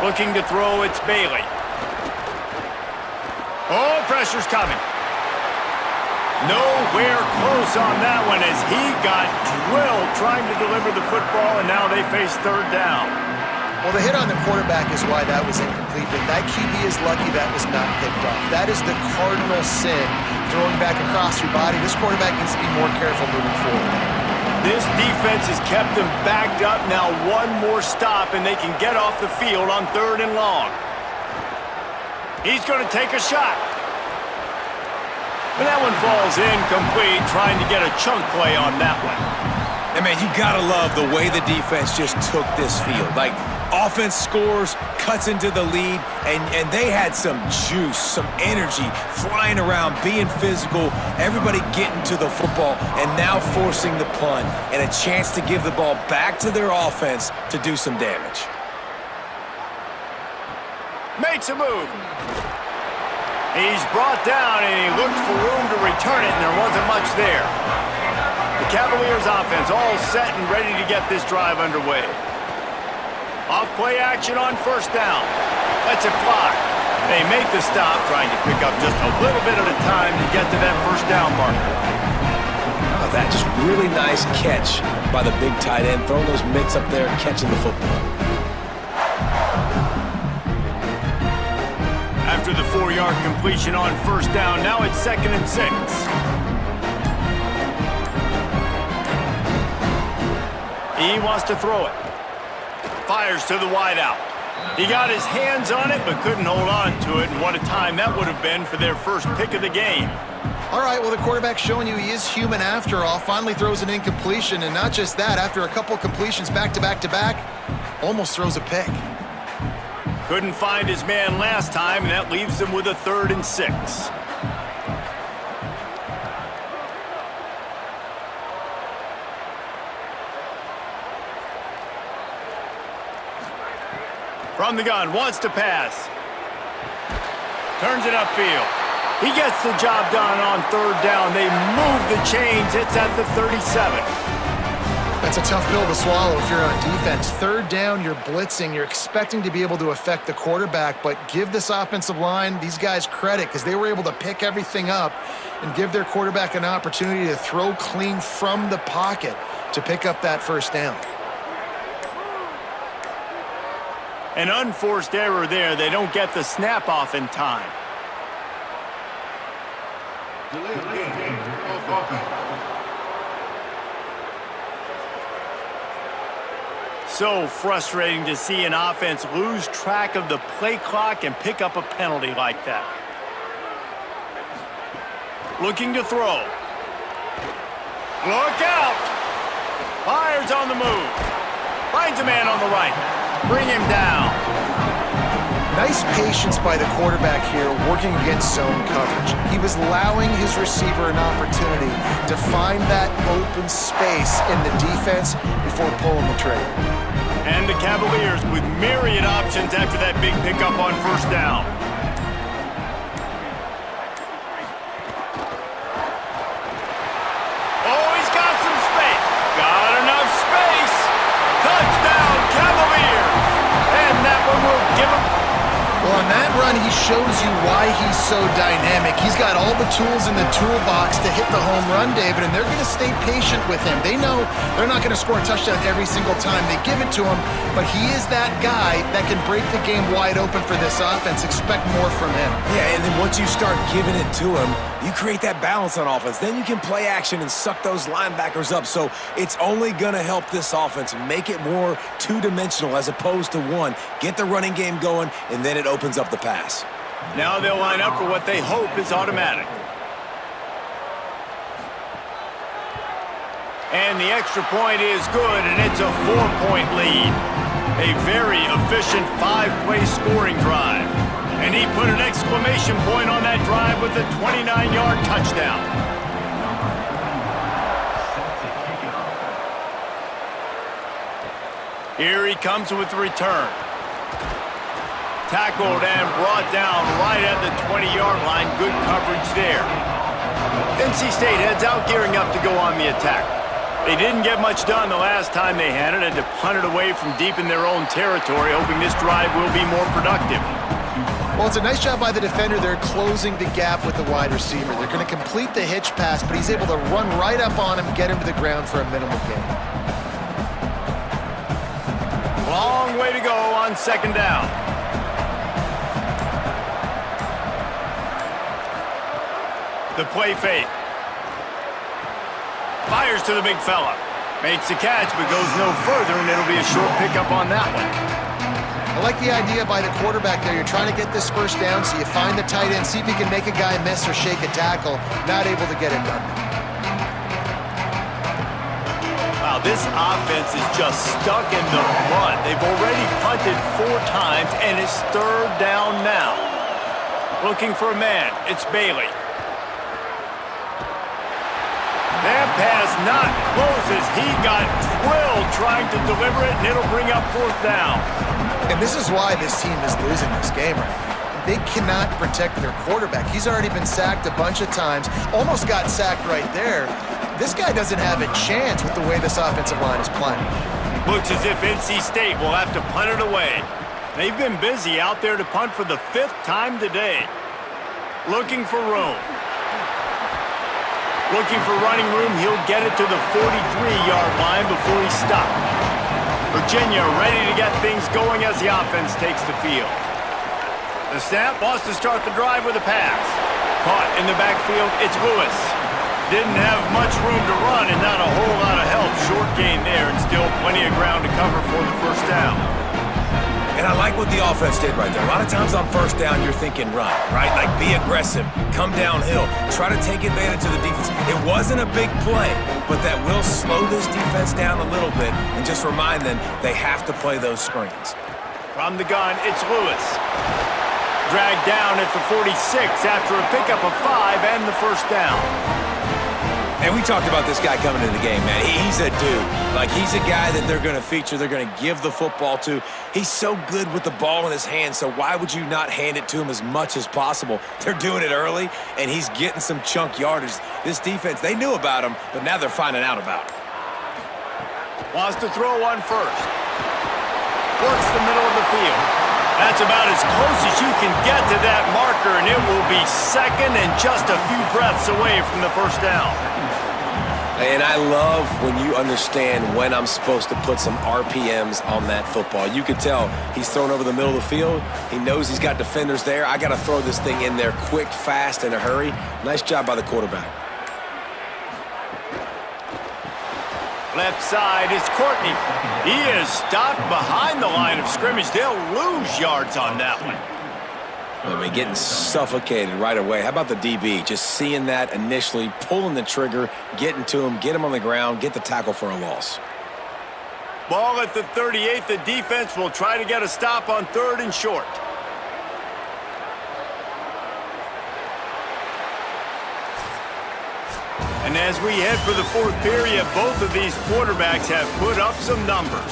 Looking to throw, it's Bailey. Oh, pressure's coming. Nowhere close on that one as he got drilled trying to deliver the football, and now they face 3rd down. Well, the hit on the quarterback is why that was incomplete, but that QB is lucky that was not picked off. That is the cardinal sin, throwing back across your body. This quarterback needs to be more careful moving forward. This defense has kept them backed up. Now one more stop, and they can get off the field on 3rd and long. He's going to take a shot. And that one falls incomplete, trying to get a chunk play on that one. And, man, you got to love the way the defense just took this field. Like, offense scores, cuts into the lead, and they had some juice, some energy, flying around, being physical, everybody getting to the football, and now forcing the punt and a chance to give the ball back to their offense to do some damage. Makes a move. He's brought down, and he looked for room to return it, and there wasn't much there. The Cavaliers offense all set and ready to get this drive underway. Off play action on first down. Lets it fly. They make the stop, trying to pick up just a little bit at a time to get to that first down marker. Oh, that just really nice catch by the big tight end, throwing those mitts up there, catching the football. After the 4-yard completion on first down, now it's 2nd and 6. He wants to throw it. Fires to the wideout. He got his hands on it, but couldn't hold on to it, and what a time that would have been for their first pick of the game. All right, well, the quarterback's showing you he is human after all. Finally throws an incompletion, and not just that, after a couple completions back-to-back-to-back, almost throws a pick. Couldn't find his man last time, and that leaves him with a 3rd and 6. From the gun, wants to pass. Turns it upfield. He gets the job done on 3rd down. They move the chains. It's at the 37. That's a tough pill to swallow if you're on defense. 3rd down, you're blitzing. You're expecting to be able to affect the quarterback, but give this offensive line, these guys, credit because they were able to pick everything up and give their quarterback an opportunity to throw clean from the pocket to pick up that first down. An unforced error there. They don't get the snap off in time. So frustrating to see an offense lose track of the play clock and pick up a penalty like that. Looking to throw. Look out! Fires on the move. Finds a man on the right. Bring him down. Nice patience by the quarterback here working against zone coverage. He was allowing his receiver an opportunity to find that open space in the defense before pulling the trigger. And the Cavaliers with myriad options after that big pickup on first down. Oh, he's got some space. Got enough space. Touchdown, Cavaliers. And that one will give him... Well, on that run, he shows you why he's so dynamic. He's got all the tools in the toolbox to hit the home run, David, and they're going to stay patient with him. They know they're not going to score a touchdown every single time they give it to him, but he is that guy that can break the game wide open for this offense. Expect more from him. Yeah, and then once you start giving it to him, you create that balance on offense. Then you can play action and suck those linebackers up. So it's only going to help this offense make it more two-dimensional as opposed to one. Get the running game going, and then it opens up the pass. Now they'll line up for what they hope is automatic. And the extra point is good, and it's a 4-point lead. A very efficient 5-play scoring drive. And he put an exclamation point on that drive with a 29-yard touchdown. Here he comes with the return. Tackled and brought down right at the 20-yard line. Good coverage there. NC State heads out, gearing up to go on the attack. They didn't get much done the last time they had it, and to punt it away from deep in their own territory, hoping this drive will be more productive. Well, it's a nice job by the defender. They're closing the gap with the wide receiver. They're going to complete the hitch pass, but he's able to run right up on him, get him to the ground for a minimal gain. Long way to go on second down. The play fake. Fires to the big fella. Makes the catch, but goes no further, and it'll be a short pickup on that one. I like the idea by the quarterback there. You're trying to get this first down, so you find the tight end, see if he can make a guy miss or shake a tackle. Not able to get it done. Wow, this offense is just stuck in the mud. They've already punted 4 times, and it's 3rd down now. Looking for a man. It's Bailey. That pass not close as he got drilled trying to deliver it, and it'll bring up 4th down. And this is why this team is losing this game right now. They cannot protect their quarterback. He's already been sacked a bunch of times, almost got sacked right there. This guy doesn't have a chance with the way this offensive line is playing. Looks as if NC State will have to punt it away. They've been busy out there to punt for the 5th time today. Looking for room. Looking for running room. He'll get it to the 43-yard line before he stopped. Virginia ready to get things going as the offense takes the field. The snap wants to start the drive with a pass. Caught in the backfield, it's Lewis. Didn't have much room to run and not a whole lot of help. Short gain there and still plenty of ground to cover for the first down. And I like what the offense did right there. A lot of times on first down, you're thinking run, right? Like be aggressive, come downhill, try to take advantage of the defense. It wasn't a big play, but that will slow this defense down a little bit and just remind them they have to play those screens. From the gun, it's Lewis. Dragged down at the 46 after a pickup of 5 and the first down. And we talked about this guy coming into the game, man. He's a dude. Like, he's a guy that they're going to feature, they're going to give the football to. He's so good with the ball in his hand, so why would you not hand it to him as much as possible? They're doing it early, and he's getting some chunk yardage. This defense, they knew about him, but now they're finding out about him. Wants to throw one first. Works the middle of the field. That's about as close as you can get to that marker, and it will be second and just a few breaths away from the first down. And I love when you understand when I'm supposed to put some RPMs on that football. You can tell he's thrown over the middle of the field. He knows he's got defenders there. I got to throw this thing in there quick, fast, in a hurry. Nice job by the quarterback. Left side is Courtney. He is stopped behind the line of scrimmage. They'll lose yards on that one. I mean, getting suffocated right away. How about the DB? Just seeing that initially, pulling the trigger, getting to him, get him on the ground, get the tackle for a loss. Ball at the 38. The defense will try to get a stop on 3rd and short. And as we head for the 4th period, both of these quarterbacks have put up some numbers.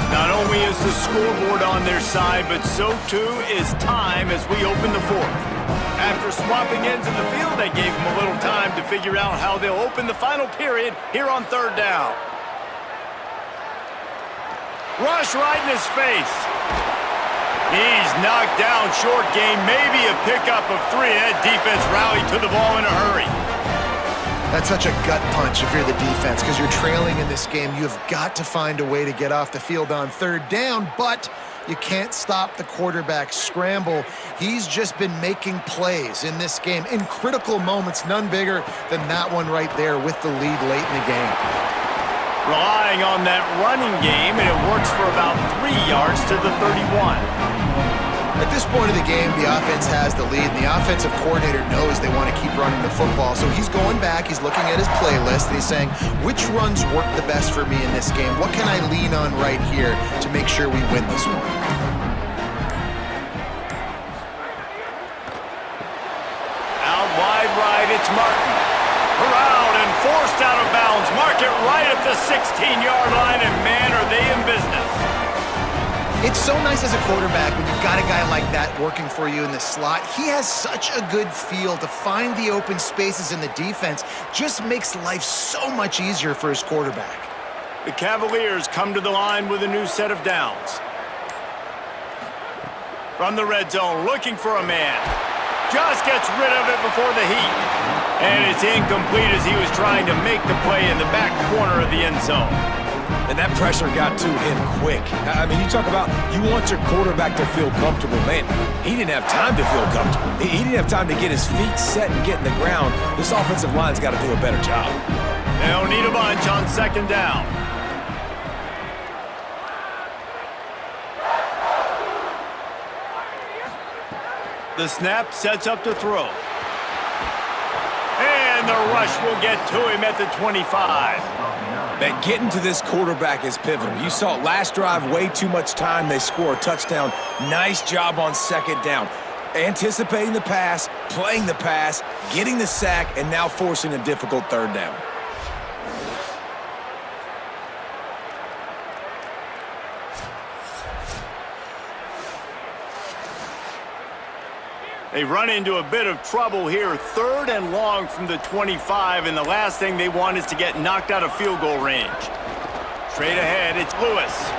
Not only is the scoreboard on their side, but so too is time as we open the 4th. After swapping ends in the field, they gave them a little time to figure out how they'll open the final period here on 3rd down. Rush right in his face. He's knocked down, short gain, maybe a pickup of 3. That defense rallied to the ball in a hurry. That's such a gut punch if you're the defense, because you're trailing in this game. You've got to find a way to get off the field on 3rd down, but you can't stop the quarterback scramble. He's just been making plays in this game in critical moments, none bigger than that one right there with the lead late in the game. Relying on that running game, and it works for about 3 yards to the 31. At this point of the game, the offense has the lead, and the offensive coordinator knows they want to keep running the football. So he's going back, he's looking at his playlist, and he's saying, which runs work the best for me in this game? What can I lean on right here to make sure we win this one? Out wide right, it's Martin. Corralled and forced out of bounds. Mark it right at the 16-yard line, and man, are they in business. It's so nice as a quarterback when you've got a guy like that working for you in the slot. He has such a good feel to find the open spaces in the defense. Just makes life so much easier for his quarterback. The Cavaliers come to the line with a new set of downs. From the red zone, looking for a man. Just gets rid of it before the heat. And it's incomplete as he was trying to make the play in the back corner of the end zone. And that pressure got to him quick. I mean, you talk about you want your quarterback to feel comfortable. Man, he didn't have time to feel comfortable. He didn't have time to get his feet set and get in the ground. This offensive line's got to do a better job. They'll need a bunch on 2nd down. The snap sets up to throw. And the rush will get to him at the 25. Man, getting to this quarterback is pivotal. You saw it last drive, way too much time. They score a touchdown. Nice job on 2nd down. Anticipating the pass, playing the pass, getting the sack, and now forcing a difficult 3rd down. They run into a bit of trouble here. 3rd and long from the 25, and the last thing they want is to get knocked out of field goal range. Straight ahead, it's Lewis.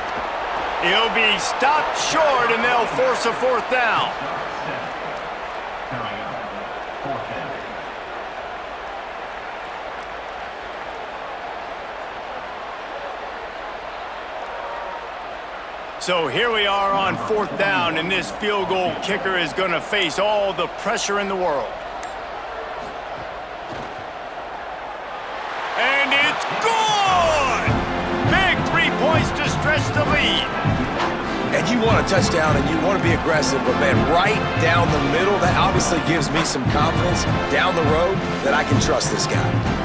He'll be stopped short, and they'll force a 4th down. Coming up, 4th down. So here we are on 4th down, and this field goal kicker is going to face all the pressure in the world. And it's good! Big 3 points to stretch the lead. And you want a touchdown and you want to be aggressive, but man, right down the middle, that obviously gives me some confidence down the road that I can trust this guy.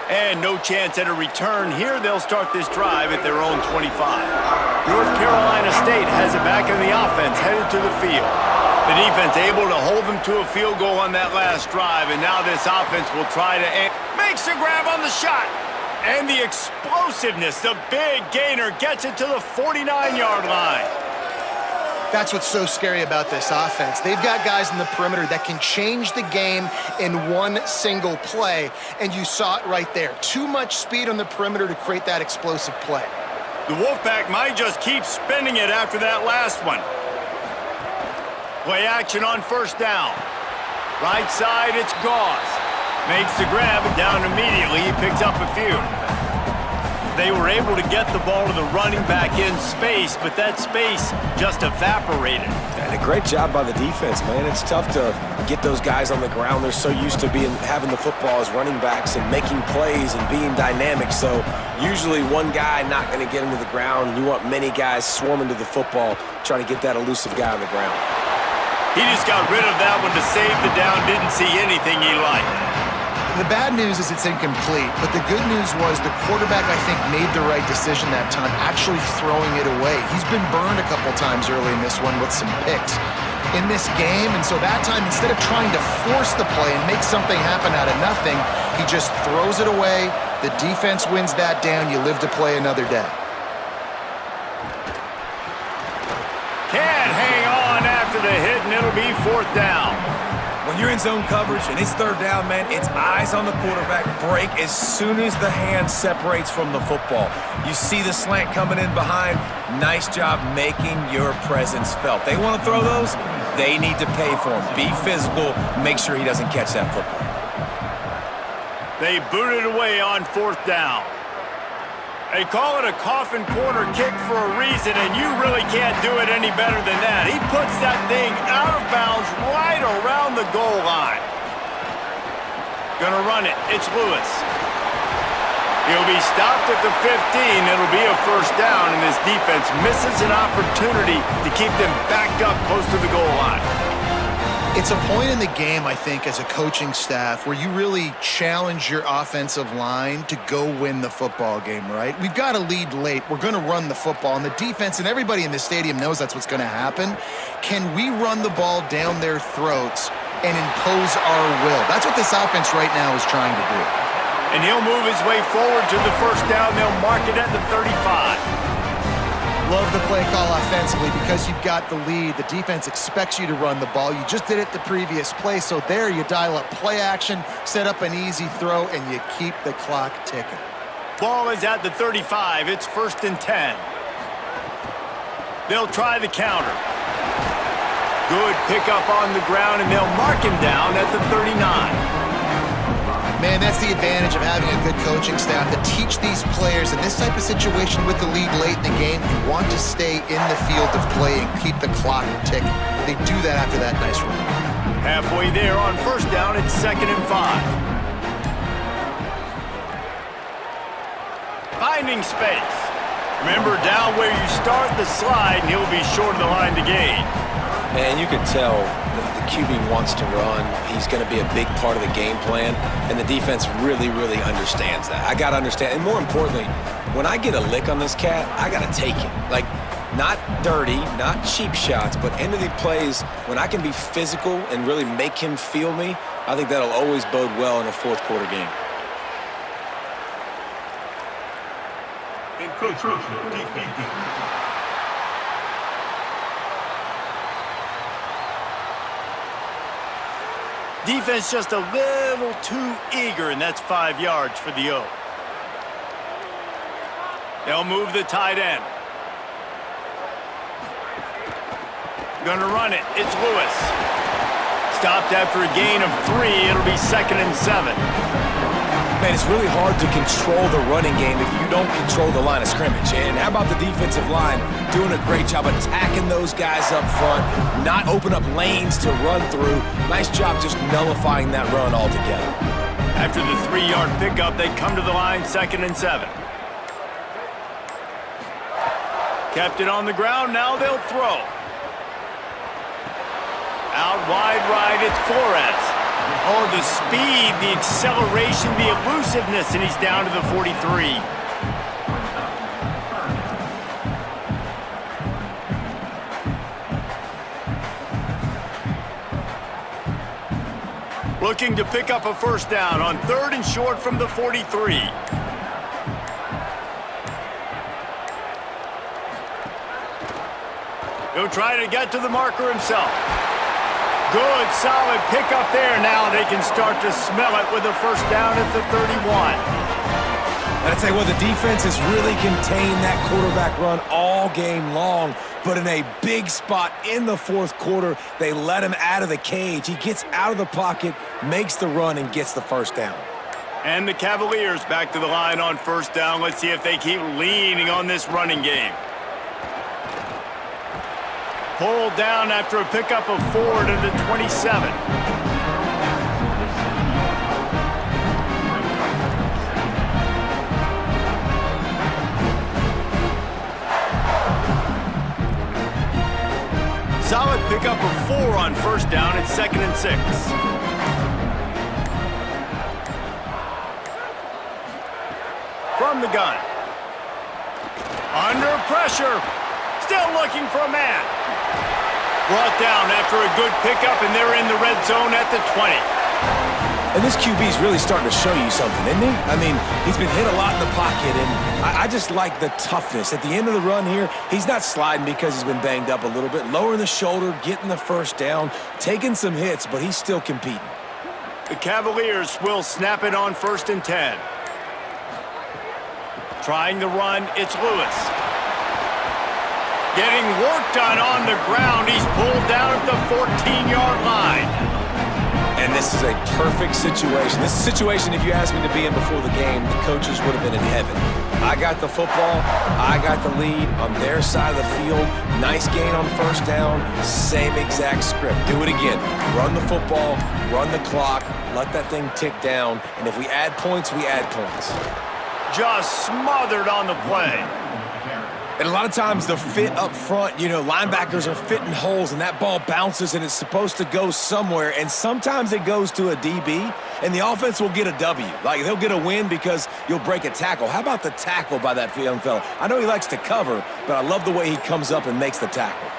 And no chance at a return here. They'll start this drive at their own 25. North Carolina State has it back in the offense, headed to the field. The defense able to hold them to a field goal on that last drive, and now this offense will try to makes a grab on the shot. And the explosiveness, the big gainer gets it to the 49-yard line. That's what's so scary about this offense. They've got guys in the perimeter that can change the game in one single play, and you saw it right there. Too much speed on the perimeter to create that explosive play. The Wolfpack might just keep spinning it after that last one. Play action on 1st down. Right side, it's Gauze. Makes the grab, and down immediately. He picks up a few. They were able to get the ball to the running back in space, but that space just evaporated. And a great job by the defense, man. It's tough to get those guys on the ground. They're so used to having the football as running backs and making plays and being dynamic. So usually one guy not going to get him to the ground. You want many guys swarming to the football, trying to get that elusive guy on the ground. He just got rid of that one to save the down. Didn't see anything he liked. The bad news is it's incomplete, but the good news was the quarterback, I think, made the right decision that time, actually throwing it away. He's been burned a couple times early in this one with some picks in this game, and so that time, instead of trying to force the play and make something happen out of nothing, he just throws it away. The defense wins that down. You live to play another day. Can't hang on after the hit, and it'll be 4th down. When you're in zone coverage and it's 3rd down, man, it's eyes on the quarterback, break as soon as the hand separates from the football. You see the slant coming in behind. Nice job making your presence felt. They want to throw those, they need to pay for them. Be physical, make sure he doesn't catch that football. They boot it away on 4th down. They call it a coffin corner kick for a reason, and you really can't do it any better than that. He puts that thing out of bounds right around the goal line. Gonna run it. It's Lewis. He'll be stopped at the 15. It'll be a 1st down, and this defense misses an opportunity to keep them backed up close to the goal line. It's a point in the game, I think, as a coaching staff where you really challenge your offensive line to go win the football game, right? We've got a lead late. We're going to run the football, and the defense and everybody in the stadium knows that's what's going to happen. Can we run the ball down their throats and impose our will? That's what this offense right now is trying to do. And he'll move his way forward to the 1st down. They'll mark it at the 35. Love the play call offensively because you've got the lead. The defense expects you to run the ball. You just did it the previous play, so there you dial up play action, set up an easy throw, and you keep the clock ticking. Ball is at the 35. It's 1st and 10. They'll try the counter. Good pickup on the ground, and they'll mark him down at the 39. Man, that's the advantage of having a good coaching staff to teach these players in this type of situation with the lead late in the game. You want to stay in the field of play and keep the clock ticking. They do that after that nice run. Halfway there on 1st down, it's 2nd and 5. Finding space. Remember, down where you start the slide, and he'll be short of the line to gain. And you can tell the QB wants to run. He's going to be a big part of the game plan, and the defense really, really understands that. I got to understand, and more importantly, when I get a lick on this cat, I got to take it. Like, Not dirty, not cheap shots, but into the plays when I can be physical and really make him feel me. I think that'll always bode well in a fourth quarter game. Defense just a little too eager, and that's 5 yards for the O. They'll move the tight end. Gonna run it. It's Lewis. Stopped after a gain of 3. It'll be 2nd and 7. Man, it's really hard to control the running game if you don't control the line of scrimmage. And how about the defensive line doing a great job attacking those guys up front, not open up lanes to run through. Nice job just nullifying that run altogether. After the 3-yard pickup, they come to the line, 2nd and 7. Kept it on the ground. Now they'll throw. Out wide right, it's Flores. Oh, the speed, the acceleration, the elusiveness, and he's down to the 43. Looking to pick up a first down on 3rd and short from the 43. He'll try to get to the marker himself. Good, solid pickup there. Now they can start to smell it with a first down at the 31. I'd say, well, the defense has really contained that quarterback run all game long, but in a big spot in the fourth quarter, they let him out of the cage. He gets out of the pocket, makes the run, and gets the first down. And the Cavaliers back to the line on first down. Let's see if they keep leaning on this running game. Pulled down after a pickup of 4 to the 27. Solid pickup of 4 on first down. It's 2nd and 6. From the gun. Under pressure. Still looking for a man. Brought down after a good pickup, and they're in the red zone at the 20. And this QB's really starting to show you something, isn't he? I mean, he's been hit a lot in the pocket, and I just like the toughness. At the end of the run here, he's not sliding because he's been banged up a little bit. Lowering the shoulder, getting the first down, taking some hits, but he's still competing. The Cavaliers will snap it on 1st and 10. Trying the run, it's Lewis. Getting work done on the ground. He's pulled down at the 14-yard line. And this is a perfect situation. This is a situation, if you asked me to be in before the game, the coaches would have been in heaven. I got the football. I got the lead on their side of the field. Nice gain on first down. Same exact script. Do it again. Run the football. Run the clock. Let that thing tick down. And if we add points, we add points. Just smothered on the play. And a lot of times the fit up front, you know, linebackers are fitting holes and that ball bounces and it's supposed to go somewhere. And sometimes it goes to a DB and the offense will get a W. Like they'll get a win because you'll break a tackle. How about the tackle by that young fella? I know he likes to cover, but I love the way he comes up and makes the tackle.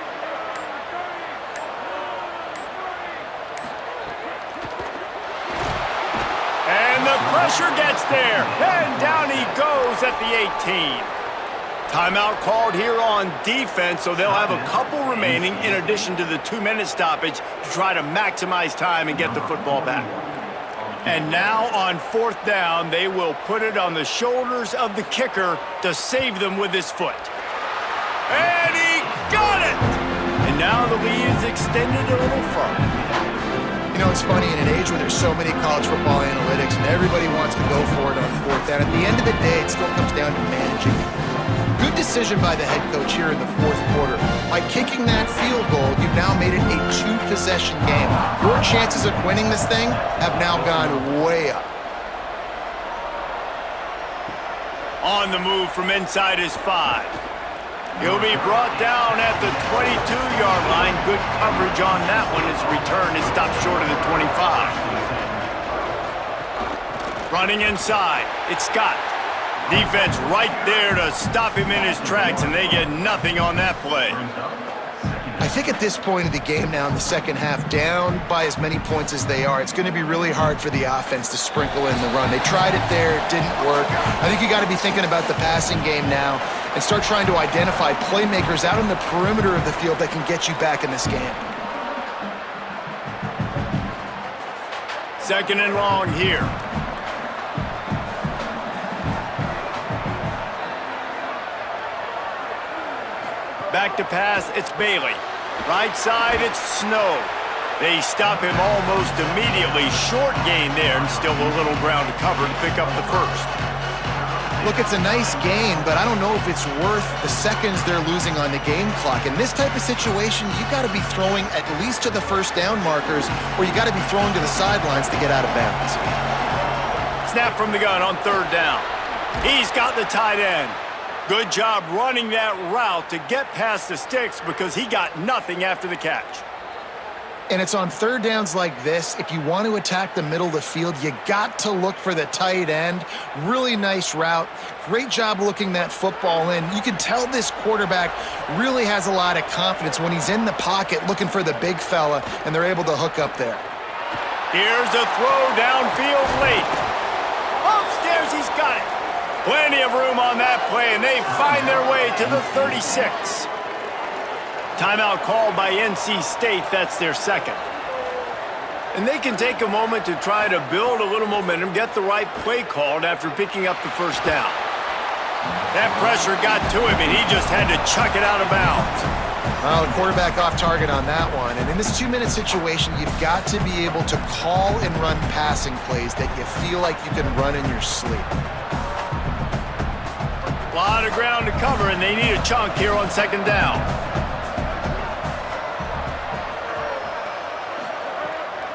And the pressure gets there. And down he goes at the 18. Timeout called here on defense, so they'll have a couple remaining in addition to the 2-minute stoppage to try to maximize time and get the football back. And now on 4th down, they will put it on the shoulders of the kicker to save them with his foot. And he got it! And now the lead is extended a little further. You know, it's funny, in an age where there's so many college football analytics and everybody wants to go for it on 4th down, at the end of the day, it still comes down to managing. Good decision by the head coach here in the 4th quarter. By kicking that field goal, you've now made it a 2-possession game. Your chances of winning this thing have now gone way up. On the move from inside his 5. He'll be brought down at the 22-yard line. Good coverage on that one. His return is stopped short of the 25. Running inside, it's Scott. Defense right there to stop him in his tracks, and they get nothing on that play. I think at this point of the game now in the second half, down by as many points as they are, it's going to be really hard for the offense to sprinkle in the run. They tried it there, it didn't work. I think you got to be thinking about the passing game now and start trying to identify playmakers out on the perimeter of the field that can get you back in this game. Second and long here. Back to pass, it's Bailey. Right side, it's Snow. They stop him almost immediately. Short gain there, and still a little ground to cover to pick up the first. Look, it's a nice gain, but I don't know if it's worth the seconds they're losing on the game clock. In this type of situation, you got to be throwing at least to the first down markers, or you got to be throwing to the sidelines to get out of bounds. Snap from the gun on third down. He's got the tight end. Good job running that route to get past the sticks because he got nothing after the catch. And it's on third downs like this, if you want to attack the middle of the field, you got to look for the tight end. Really nice route. Great job looking that football in. You can tell this quarterback really has a lot of confidence when he's in the pocket looking for the big fella, and they're able to hook up there. Here's a throw downfield late. Upstairs, he's got it. Plenty of room on that play, and they find their way to the 36. Timeout called by NC State. That's their second. And they can take a moment to try to build a little momentum, get the right play called after picking up the first down. That pressure got to him, and he just had to chuck it out of bounds. Well, the quarterback off target on that one. And in this 2-minute situation, you've got to be able to call and run passing plays that you feel like you can run in your sleep. A lot of ground to cover, and they need a chunk here on second down.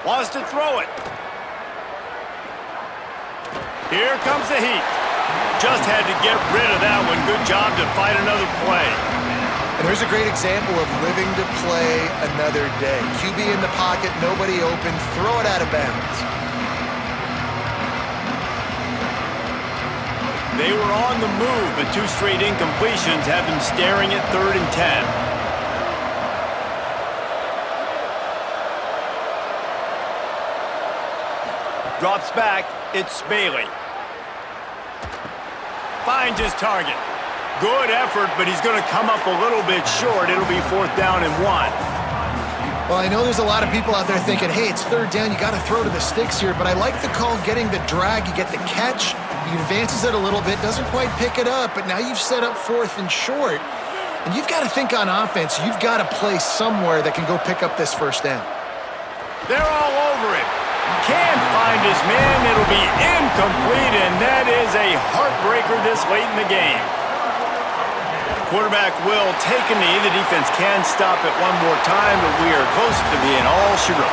Wants to throw it. Here comes the heat. Just had to get rid of that one. Good job to fight another play. And there's a great example of living to play another day. QB in the pocket, nobody open, throw it out of bounds. They were on the move, but 2 straight incompletions have them staring at 3rd and 10. Drops back, it's Bailey. Finds his target. Good effort, but he's going to come up a little bit short. It'll be 4th down and 1. Well, I know there's a lot of people out there thinking, hey, it's 3rd down, you got to throw to the sticks here, but I like the call getting the drag, you get the catch, he advances it a little bit, doesn't quite pick it up, but now you've set up 4th and short, and you've got to think on offense, you've got to play somewhere that can go pick up this first down. They're all over it. Can't find his man, it'll be incomplete, and that is a heartbreaker this late in the game. Quarterback will take a knee. The defense can stop it one more time, but we are close to being all sugar.